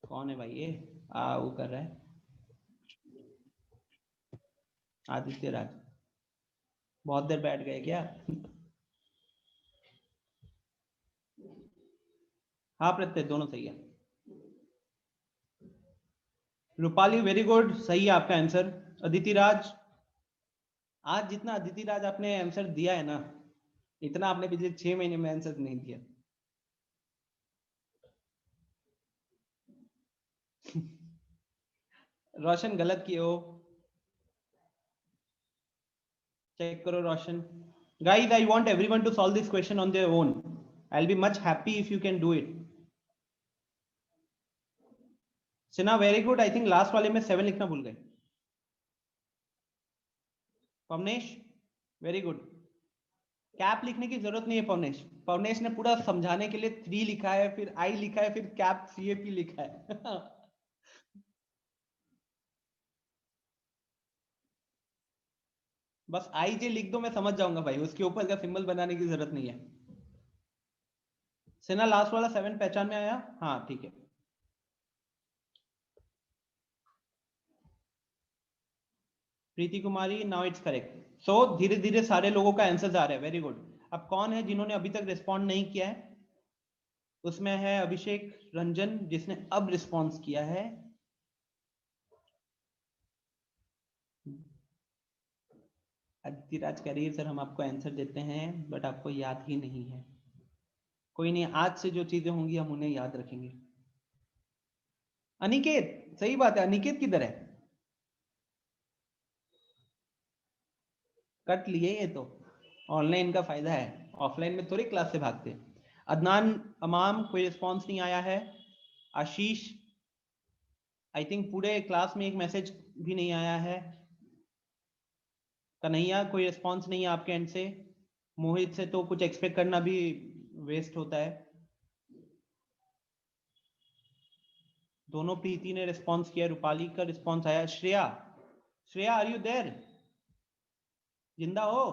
कौन है भाई ये वो कर रहा है? आदित्य राज, बहुत देर बैठ गए क्या? हाँ प्रत्यय, दोनों सही है। रूपाली, वेरी गुड, सही है आपका आंसर। अदिति राज, आज जितना अदिति राज आपने आंसर दिया है ना, इतना आपने पिछले 6 महीने में आंसर नहीं दिया। रोशन गलत किए हो, चेक करो Roshan. Guys I want everyone to solve this question on their own, I will be much happy if you can do it. Sinha very good, I think last वाले में 7 लिखना भूल गए। पवनेश वेरी गुड, कैप लिखने की जरूरत नहीं है पवनेश, पवनेश ने पूरा समझाने के लिए 3 लिखा है, फिर आई लिखा है, फिर कैप CAP लिखा है। बस IJ लिख दो, मैं समझ जाऊंगा भाई, उसके ऊपर का सिंबल बनाने की जरूरत नहीं है। सिन्हा लास्ट वाला 7 पहचान में आया? हाँ ठीक है। प्रीति कुमारी, नाउ इट्स करेक्ट। सो धीरे धीरे सारे लोगों का आंसर आ रहा है, वेरी गुड। अब कौन है जिन्होंने अभी तक रिस्पॉन्ड नहीं किया है? उसमें है अभिषेक रंजन, जिसने अब रिस्पॉन्स किया है। अदितिराज करिए सर हम आपको आंसर देते हैं बट आपको याद ही नहीं है। कोई नहीं, आज से जो चीजें होंगी हम उन्हें याद रखेंगे। अनिकेत, सही बात है, अनिकेत किधर है? कट लिए ये तो, ऑनलाइन का फायदा है, ऑफलाइन में थोड़ी क्लास से भागते। अदनान अमाम, कोई रिस्पॉन्स नहीं आया है। आशीष, आई थिंक पूरे क्लास में एक मैसेज भी नहीं आया है। कन्हैया, कोई रिस्पॉन्स नहीं है आपके एंड से। मोहित से तो कुछ एक्सपेक्ट करना भी वेस्ट होता है। दोनों प्रीति ने रिस्पॉन्स किया, रूपाली का रिस्पॉन्स आया। Shreya, Shreya are you there? जिंदा हो?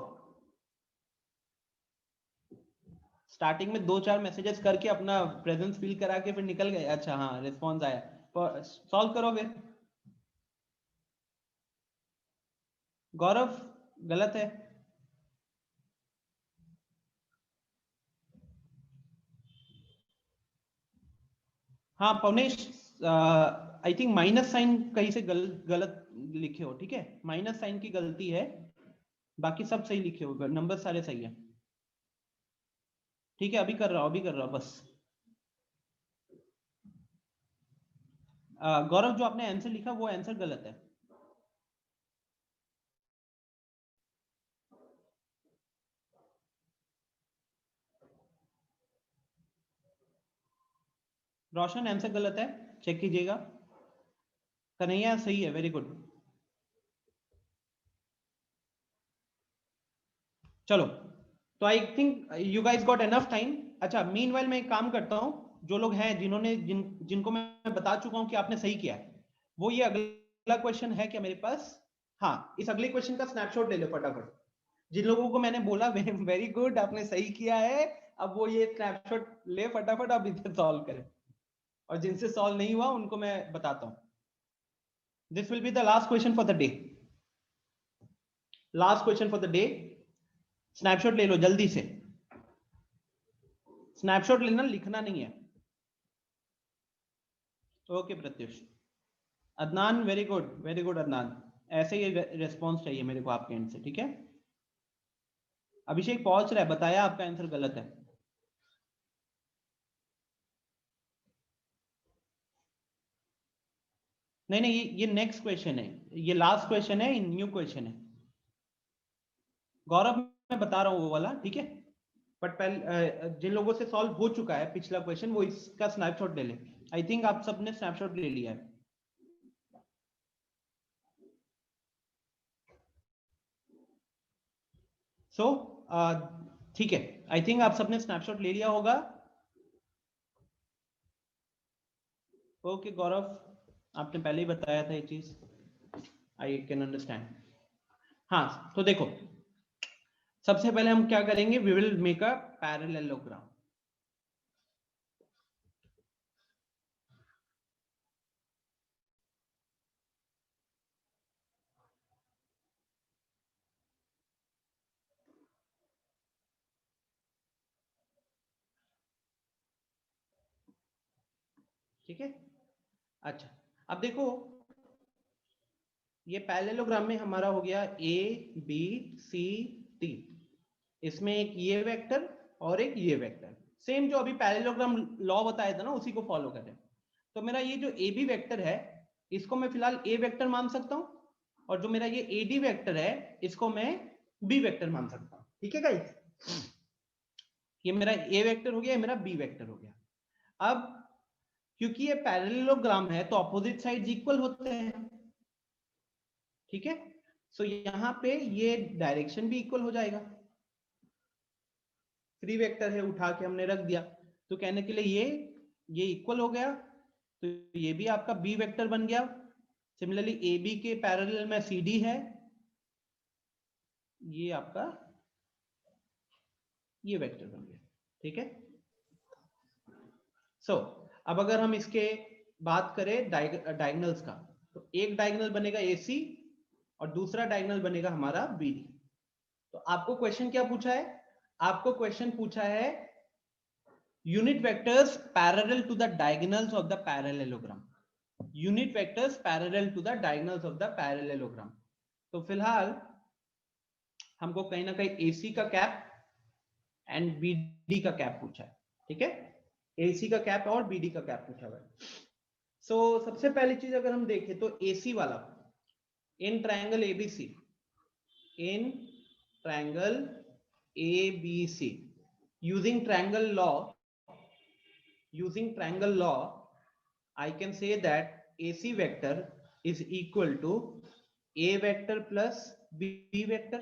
स्टार्टिंग में 2-4 मैसेजेस करके अपना प्रेजेंस फील करा के फिर निकल गए। अच्छा हाँ, रिस्पॉन्स आया, सॉल्व करो फिर। गौरव गलत है। हाँ Pavnesh, I think minus sign कहीं से गलत लिखे हो, ठीक है, माइनस साइन की गलती है, बाकी सब सही लिखे हो, नंबर सारे सही है। ठीक है, अभी कर रहा हूँ, अभी कर रहा हूँ बस। गौरव, जो आपने आंसर लिखा वो आंसर गलत है। रोशन, आंसर गलत है, चेक कीजिएगा। कन्हैया सही है, वेरी गुड। चलो, तो I think you guys got enough time. अच्छा, मीनवाइल मैं एक काम करता हूँ, जो लोग हैं जिन्होंने जिनको मैं बता चुका हूँ कि आपने सही किया है, वो ये अगला क्वेश्चन है क्या मेरे पास? हाँ, इस अगले क्वेश्चन का स्नैपशॉट ले लो फटाफट। जिन लोगों को मैंने बोला वेरी गुड आपने सही किया है, अब वो ये स्नैपशॉट ले फटाफट, अब इसे सॉल्व करें। और जिनसे सॉल्व नहीं हुआ उनको मैं बताता हूँ। This will be the last question for the day, last question for the day. Snapshot ले लो जल्दी से, स्नैपशॉट लेना, लिखना नहीं है। Okay Pratyush. Adnan, very good Adnan, ऐसे ही रेस्पॉन्स चाहिए मेरे को आपके एंड से, ठीक है। अभिषेक पहुंच रहा है, बताया आपका आंसर गलत है। नहीं नहीं, ये नेक्स्ट क्वेश्चन है, ये लास्ट क्वेश्चन है, न्यू क्वेश्चन है। गौरव मैं बता रहा हूँ वो वाला, ठीक है, बट पहले जिन लोगों से सॉल्व हो चुका है पिछला क्वेश्चन वो इसका स्नैपशॉट ले ले। आई थिंक आप सबने स्नैपशॉट ले लिया है। सो ठीक है, आई थिंक आप सबने स्नैपशॉट ले लिया होगा। ओके गौरव, आपने पहले ही बताया था ये चीज, आई कैन अंडरस्टैंड। हाँ तो देखो, सबसे पहले हम क्या करेंगे, we will make a parallelogram. ठीक है, अच्छा अब देखो, ये पैरेललोग्राम में हमारा हो गया ABCD, इसमें एक ये वेक्टर और एक ये वेक्टर, सेम जो अभी पैरेललोग्राम लॉ बताया था ना उसी को फॉलो कर रहे हैं। तो मेरा ये जो AB वेक्टर है इसको मैं फिलहाल ए वेक्टर मान सकता हूं, और जो मेरा ये एडी वेक्टर है इसको मैं बी वेक्टर मान सकता हूं। ठीक है गाइस, ये मेरा ए वेक्टर हो गया, ये मेरा बी वेक्टर हो गया। अब क्योंकि ये पैरेललोग्राम है तो ऑपोजिट साइड्स इक्वल होते हैं। ठीक है, सो यहां पे ये डायरेक्शन भी इक्वल हो जाएगा। फ्री वेक्टर है, उठा के हमने रख दिया, तो कहने के लिए ये इक्वल हो गया, तो ये भी आपका बी वेक्टर बन गया। सिमिलरली ए बी के पैरेलल में सी डी है, ये आपका ये वेक्टर बन गया। ठीक है, सो अब अगर हम इसके बात करें डायगोनल्स का, तो एक डायगोनल बनेगा AC और दूसरा डायगोनल बनेगा हमारा BD। तो आपको क्वेश्चन क्या पूछा है? आपको क्वेश्चन पूछा है unit vectors parallel to the diagonals of the parallelogram. Unit vectors parallel to the diagonals of the parallelogram. तो फिलहाल हमको कहीं ना कहीं AC का कैप एंड BD का कैप पूछा है। ठीक है, AC का कैप और BD का कैप पूछा हुआ है। सो सबसे पहली चीज अगर हम देखें तो AC वाला, in triangle ABC, in triangle ABC, using triangle law, I can say that AC vector is equal to A vector plus B vector.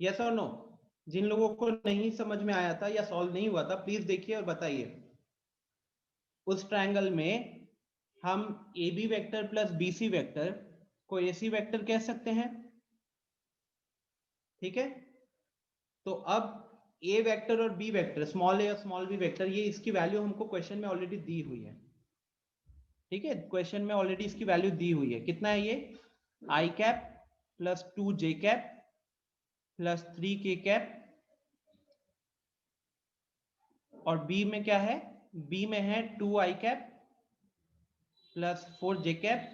Yes or no? जिन लोगों को नहीं समझ में आया था या सॉल्व नहीं हुआ था प्लीज देखिए और बताइए। उस ट्रायंगल में हम AB vector plus BC vector को AC वेक्टर कह सकते हैं। ठीक है, तो अब A वेक्टर और B वेक्टर, स्मॉल a और स्मॉल b वेक्टर, ये इसकी वैल्यू हमको क्वेश्चन में ऑलरेडी दी हुई है। ठीक है, क्वेश्चन में ऑलरेडी इसकी वैल्यू दी हुई है। कितना है ये? I cap plus 2j cap plus 3k cap, और B में क्या है? B में है 2i cap plus 4j cap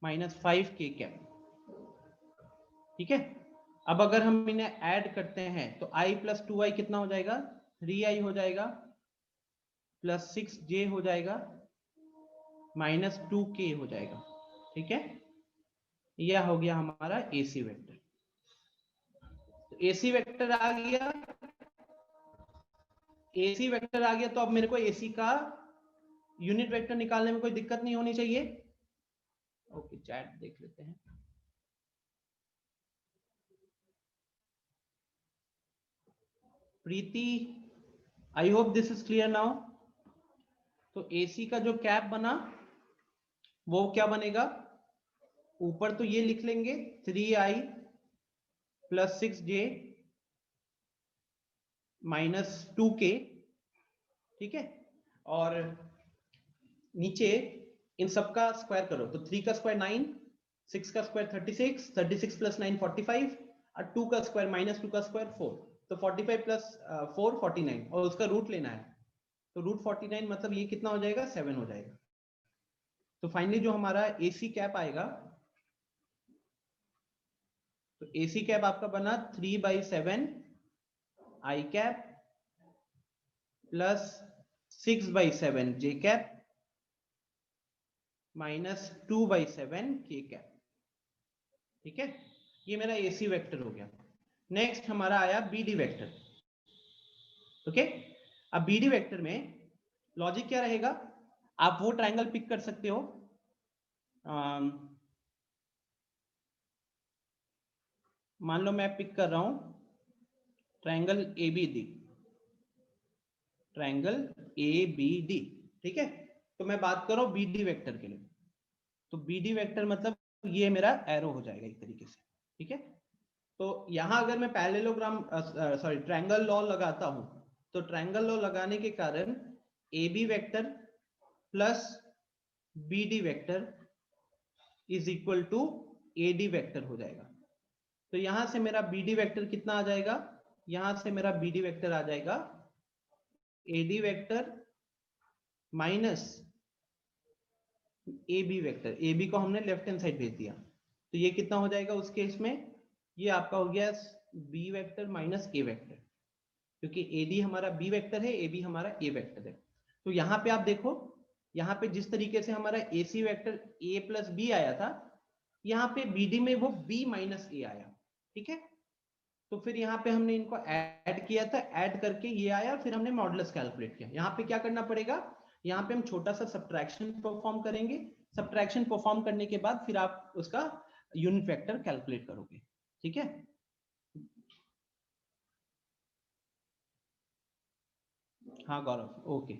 minus 5k cap. ठीक है, अब अगर हम इन्हें ऐड करते हैं तो i प्लस 2i कितना हो जाएगा? 3i हो जाएगा प्लस 6j हो जाएगा माइनस 2k हो जाएगा। ठीक है, यह हो गया हमारा AC वेक्टर। तो AC वेक्टर आ गया, AC वेक्टर आ गया, तो अब मेरे को AC का यूनिट वेक्टर निकालने में कोई दिक्कत नहीं होनी चाहिए। ओके, चैट देख लेते हैं। Preeti, I hope this is clear now. तो AC का जो कैप बना वो क्या बनेगा? ऊपर तो ये लिख लेंगे 3i plus 6j minus 2k। ठीक है, और नीचे इन सबका स्क्वायर करो, तो 3 का स्क्वायर 9, 6 का स्क्वायर 36, 36 प्लस 9 45, और 2 का स्क्वायर माइनस 2 का स्क्वायर 4, तो 45 प्लस 4 49, और उसका रूट लेना है, तो रूट 49 मतलब ये कितना हो जाएगा? 7 हो जाएगा। तो फाइनली जो हमारा AC कैप आएगा, तो AC कैप आपका बना 3/7 I cap plus 6/7 J cap minus 2/7 K cap. ठीक है, ये मेरा AC वेक्टर हो गया। नेक्स्ट हमारा आया BD वेक्टर। ओके, अब BD वेक्टर में लॉजिक क्या रहेगा? आप वो ट्रायंगल पिक कर सकते हो, मान लो मैं पिक कर रहा हूं ट्रायंगल ABD, ट्रायंगल ABD। ठीक है, तो मैं बात कर रहा हूं BD वेक्टर के लिए, तो BD वेक्टर मतलब ये मेरा एरो हो जाएगा एक तरीके से। ठीक है, तो यहां अगर मैं पैरेललोग्राम ट्रायंगल लॉ लगाता हूं, तो ट्रायंगल लॉ लगाने के कारण AB vector plus BD vector is equal to AD vector हो जाएगा। तो यहां से मेरा BD वेक्टर कितना आ जाएगा? यहां से मेरा BD वेक्टर आ जाएगा AD vector minus AB vector. AB को हमने लेफ्ट हैंड साइड भेज दिया, तो ये कितना हो जाएगा उस केस में? ये आपका हो गया B vector minus A vector, क्योंकि AD हमारा B वेक्टर है, AB हमारा A वेक्टर है। तो यहाँ पे आप देखो यहाँ पे जिस तरीके से हमारा AC vector A plus B आया था, यहाँ पे BD में वो B माइनस A आया, ठीक है। तो फिर यहाँ पे हमने इनको ऐड किया था, ऐड करके ये आया, फिर हमने मॉडुलस कैलकुलेट किया। यहाँ पे क्या करना पड़ेगा, यहाँ पे हम छोटा सा सब्ट्रैक्शन परफॉर्म करेंगे। सब्ट्रैक्शन परफॉर्म करने के बाद फिर आप उसका यूनिट वेक्टर कैलकुलेट करोगे, ठीक है। हाँ Gaurav, okay,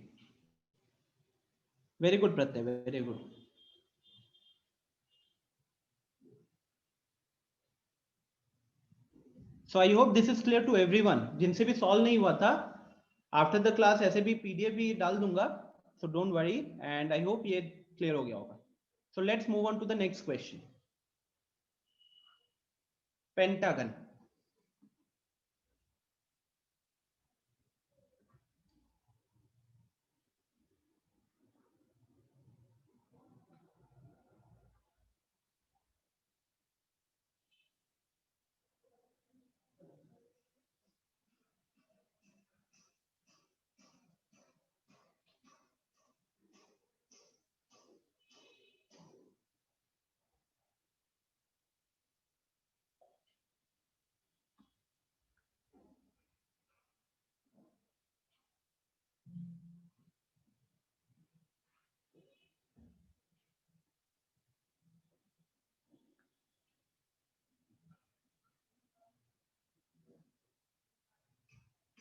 very good Pratyay, very good. So I hope this is clear to everyone. जिनसे भी सॉल्व नहीं हुआ था, आफ्टर द क्लास ऐसे भी PDF भी डाल दूंगा, so don't worry, and I hope ये क्लियर हो गया होगा। So let's move on to the next question. Pentagon.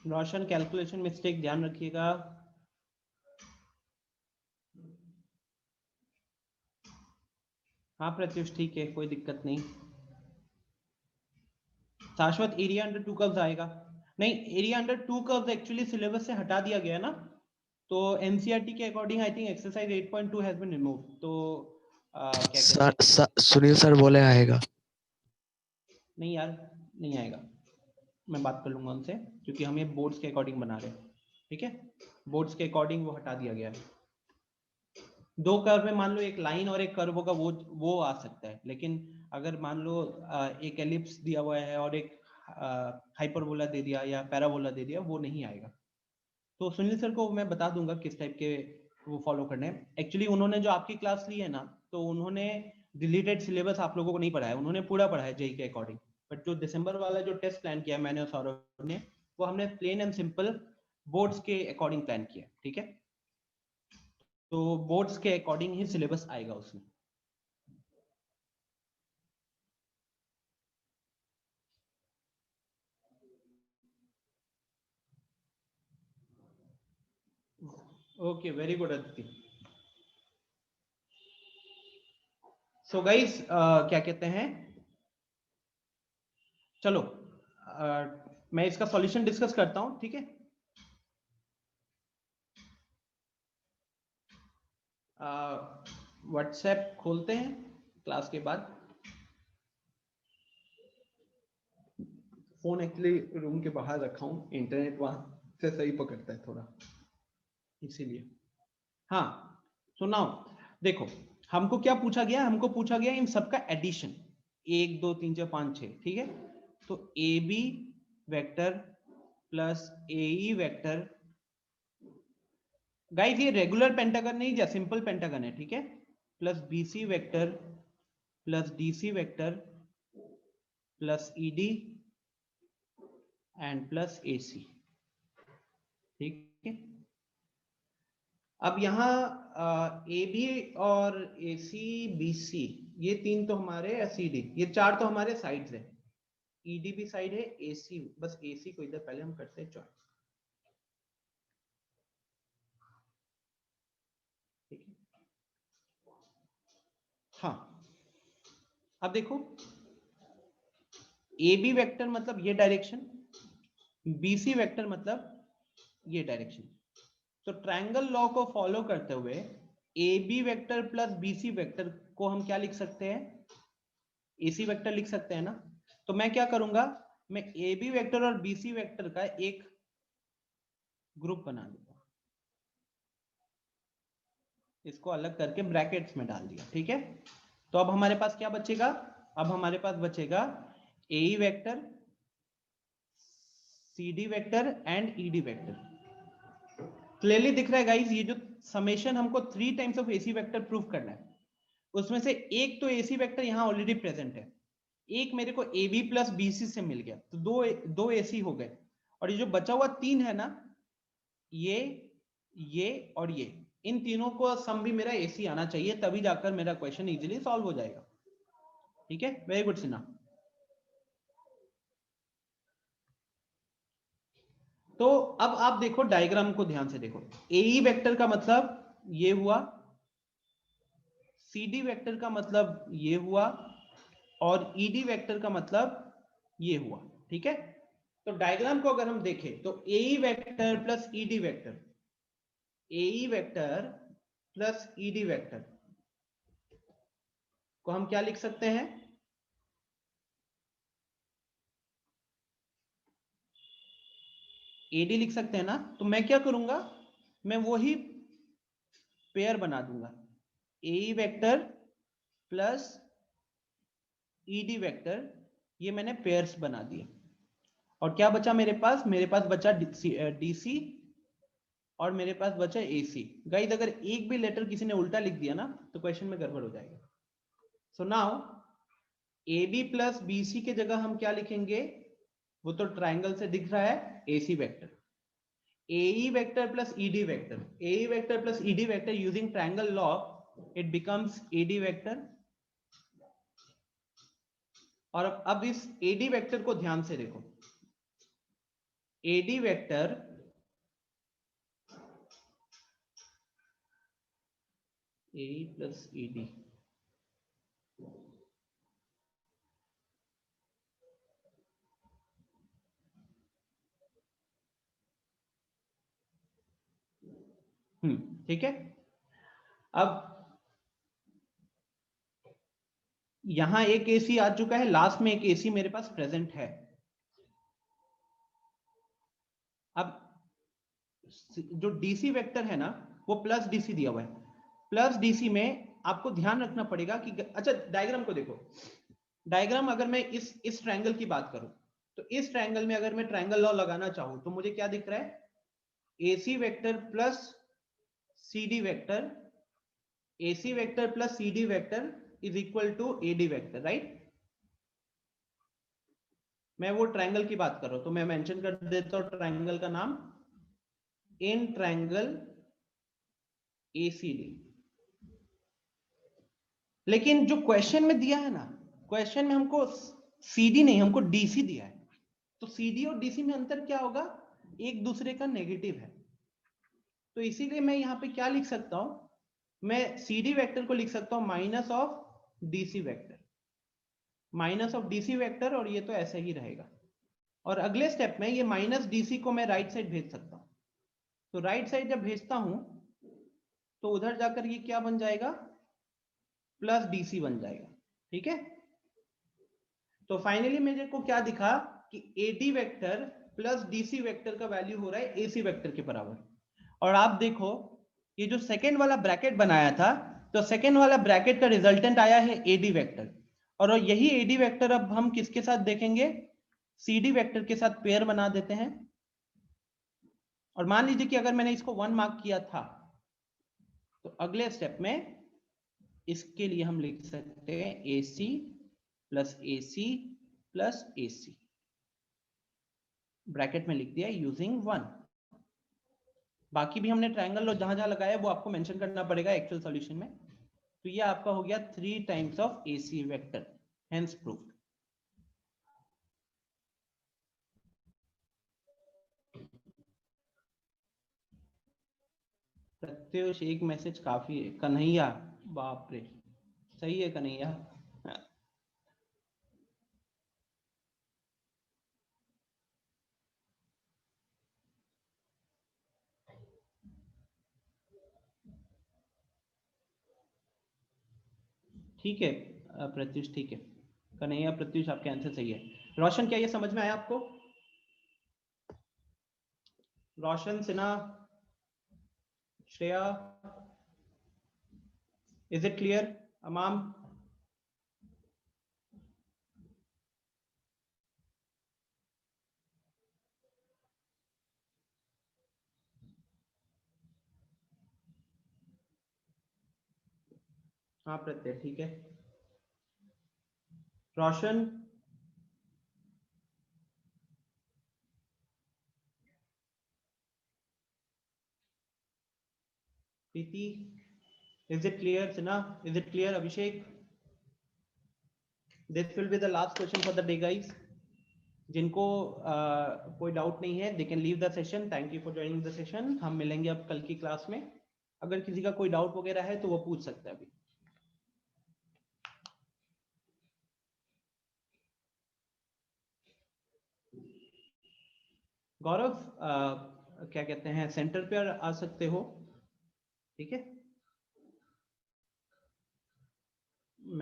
Roshan calculation mistake ध्यान रखिएगा। हाँ प्रत्युष ठीक है, कोई दिक्कत नहीं। शाश्वत एरिया अंडर 2 कर्व्स आएगा नहीं, area under 2 curves actually syllabus से हटा दिया गया ना, तो एनसीईआरटी के according I think exercise 8.2 has been remove. तो क्या कहते हैं, सुनील सर बोले आएगा। नहीं यार, नहीं आएगा, मैं बात कर लूंगा उनसे, क्योंकि हम ये बोर्ड्स के अकॉर्डिंग बना रहे हैं, ठीक है। बोर्ड्स के अकॉर्डिंग वो हटा दिया गया है। 2 कर्व में मान लो एक लाइन और एक कर्व होगा, वो आ सकता है, लेकिन अगर मान लो एक एलिप्स दिया हुआ है और एक हाइपरबोला दे दिया या पैराबोला दे दिया, वो नहीं आएगा। तो सुनील सर को मैं बता दूंगा किस टाइप के वो फॉलो करने हैं। एक्चुअली उन्होंने जो आपकी क्लास ली है ना, तो उन्होंने डिलीटेड सिलेबस आप लोगों को नहीं पढ़ाया, उन्होंने पूरा पढ़ाया जेई के अकॉर्डिंग। बट जो दिसंबर वाला जो टेस्ट प्लान किया मैंने और सौरभ ने, वो हमने प्लेन एंड सिंपल बोर्ड्स के अकॉर्डिंग प्लान किया, ठीक है। तो बोर्ड्स के अकॉर्डिंग ही सिलेबस आएगा उसमें। Okay, very good Aditi. So guys क्या कहते हैं, चलो मैं इसका सॉल्यूशन डिस्कस करता हूं, ठीक है। व्हाट्सएप खोलते हैं क्लास के बाद। फोन एक्चुअली रूम के बाहर रखा हूं, इंटरनेट वहां से सही पकड़ता है थोड़ा, इसीलिए। हाँ सुनाओ, देखो हमको क्या पूछा गया, हमको पूछा गया इन सबका एडिशन, 1 2 3 4 5 6, ठीक है। तो A B vector plus A vector, guys ये रेगुलर पेंटागन नहीं, या सिंपल पेंटागन है, ठीक है। Plus BC vector plus DC vector plus ED and plus AC, ठीक है। अब यहाँ AB और AC BC ये 3 तो हमारे, CD ये 4 तो हमारे साइड्स है, ED भी साइड है, AC बस AC को इधर पहले हम करते हैं चॉइस, ठीक है। हाँ अब देखो, AB वेक्टर मतलब ये डायरेक्शन, BC वेक्टर मतलब ये डायरेक्शन। तो ट्रायंगल लॉ को फॉलो करते हुए AB vector plus BC vector को हम क्या लिख सकते हैं, AC वेक्टर लिख सकते हैं ना। तो मैं क्या करूंगा, मैं AB वेक्टर और BC वेक्टर का एक ग्रुप बना दूंगा, इसको अलग करके ब्रैकेट्स में डाल दिया, ठीक है। तो अब हमारे पास क्या बचेगा, अब हमारे पास बचेगा AE vector, CD vector and ED vector. Clearly दिख रहा है गाइस, ये जो समेशन हमको 3 times of AC vector prove करना है, उसमें से एक तो एसी वेक्टर यहाँ ऑलरेडी प्रेजेंट है, एक मेरे को A B plus B C से मिल गया, तो दो एसी हो गए, और ये जो बचा हुआ 3 है ना, ये और ये, इन तीनों को सम भी मेरा एसी आना चाहिए, तभी जाकर मेरा क्वेश्चन इजीली सॉल्व हो जाएगा। ठीक है, वेरी गुड सिन्हा। तो अब आप देखो डायग्राम को ध्यान से देखो, एई वेक्टर का मतलब ये हुआ, सीडी वेक्टर का मतलब ये हुआ, और ईडी वेक्टर का मतलब ये हुआ। ठीक है, तो डायग्राम को अगर हम देखें तो एई वेक्टर प्लस ईडी वेक्टर, एई वेक्टर प्लस ईडी वेक्टर को हम क्या लिख सकते हैं, एडी लिख सकते हैं ना। तो मैं क्या करूंगा, मैं वही पेयर बना दूंगा, एई वेक्टर प्लस ईडी वेक्टर, ये मैंने पेयर्स बना दिए, और क्या बचा मेरे पास बचा डीसी और मेरे पास बचा एसी। गाइस अगर एक भी लेटर किसी ने उल्टा लिख दिया ना तो क्वेश्चन में गड़बड़ हो जाएगा। So now A B plus B C के जगह हम क्या लिखेंगे, वो तो ट्राइंगल से दिख रहा है, AC vector, AE vector plus ED vector, AE vector plus ED vector using triangle law, it becomes AD vector। और अब इस AD वेक्टर को ध्यान से देखो, AD vector AE plus ED, ठीक है। अब यहां एक AC आ चुका है, लास्ट में एक AC मेरे पास प्रेजेंट है। अब जो DC वेक्टर है ना वो प्लस DC दिया हुआ है, प्लस DC में आपको ध्यान रखना पड़ेगा कि, अच्छा डायग्राम को देखो, डायग्राम अगर मैं इस ट्रायंगल की बात करूं तो इस ट्रायंगल में अगर मैं ट्रायंगल लॉ लगाना चाहूं तो मुझे क्या दिख रहा है, AC vector plus CD vector, AC vector plus CD vector is equal to AD vector, right. मैं वो ट्रायंगल की बात कर रहा हूं, तो मैं मेंशन कर देता हूं ट्रायंगल का नाम, इन ट्रायंगल ACD। लेकिन जो क्वेश्चन में दिया है ना, क्वेश्चन में हमको CD नहीं, हमको DC दिया है, तो CD और DC में अंतर क्या होगा, एक दूसरे का नेगेटिव है। तो इसीलिए मैं यहाँ पे क्या लिख सकता हूं, मैं CD वेक्टर को लिख सकता हूं minus of DC vector, minus of DC vector, और ये तो ऐसे ही रहेगा। और अगले स्टेप में ये माइनस DC को मैं राइट साइड भेज सकता हूं, तो राइट साइड जब भेजता हूं तो उधर जाकर ये क्या बन जाएगा, प्लस DC बन जाएगा। ठीक है, तो फाइनली मेरे को क्या दिखा कि AD vector plus DC vector का वैल्यू हो रहा है AC वेक्टर के बराबर। और आप देखो ये जो सेकेंड वाला ब्रैकेट बनाया था, तो सेकेंड वाला ब्रैकेट का रिजल्टेंट आया है AD वेक्टर, और यही AD वेक्टर अब हम किसके साथ देखेंगे, CD वेक्टर के साथ पेयर बना देते हैं। और मान लीजिए कि अगर मैंने इसको 1 मार्क किया था, तो अगले स्टेप में इसके लिए हम लिख सकते हैं AC plus AC plus AC, bracket में लिख दिया यूजिंग 1। बाकी भी हमने ट्रायंगल और जहां जहां लगाया वो आपको मेंशन करना पड़ेगा एक्चुअल सॉल्यूशन में। तो ये आपका हो गया 3 times of AC vector, hence proof. Pratyush एक मैसेज काफी है, कन्हैया, बाप रे, सही है कन्हैया। ठीक है प्रत्युष, ठीक है कन्हैया, प्रत्युष आपके आंसर सही है। रोशन क्या ये समझ में आया आपको, Roshan Sinha, Shreya, is it clear, Amam? हाँ प्रत्यय ठीक है। Roshan, Preeti, is it clear? Sinha, is it clear? Abhishek, this will be the last question for the day guys. जिनको कोई डाउट नहीं है they can leave the session. Thank you for joining the session. हम मिलेंगे अब कल की क्लास में। अगर किसी का कोई डाउट वगैरह है तो वो पूछ सकता है अभी। गौरव क्या कहते हैं, सेंटर पे आ सकते हो, ठीक है?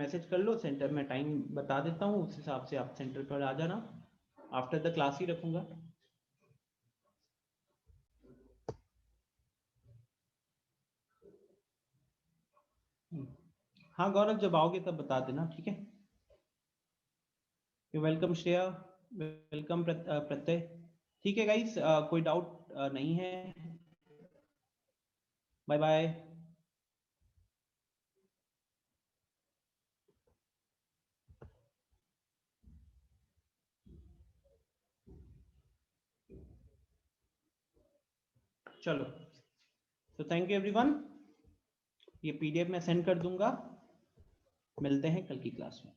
मैसेज कर लो सेंटर में, टाइम बता देता हूँ, उस हिसाब से आप सेंटर पर आ जाना। आफ्टर द क्लास ही रखूंगा। हाँ गौरव, जब आओगे तब बता देना, ठीक है? यू वेलकम श्रेया, वेलकम प्रत्यय। ठीक है गाइस, कोई डाउट नहीं है। Bye bye. चलो, तो थैंक यू एवरीवन। ये पीडीएफ मैं सेंड कर दूंगा। मिलते हैं कल की क्लास में।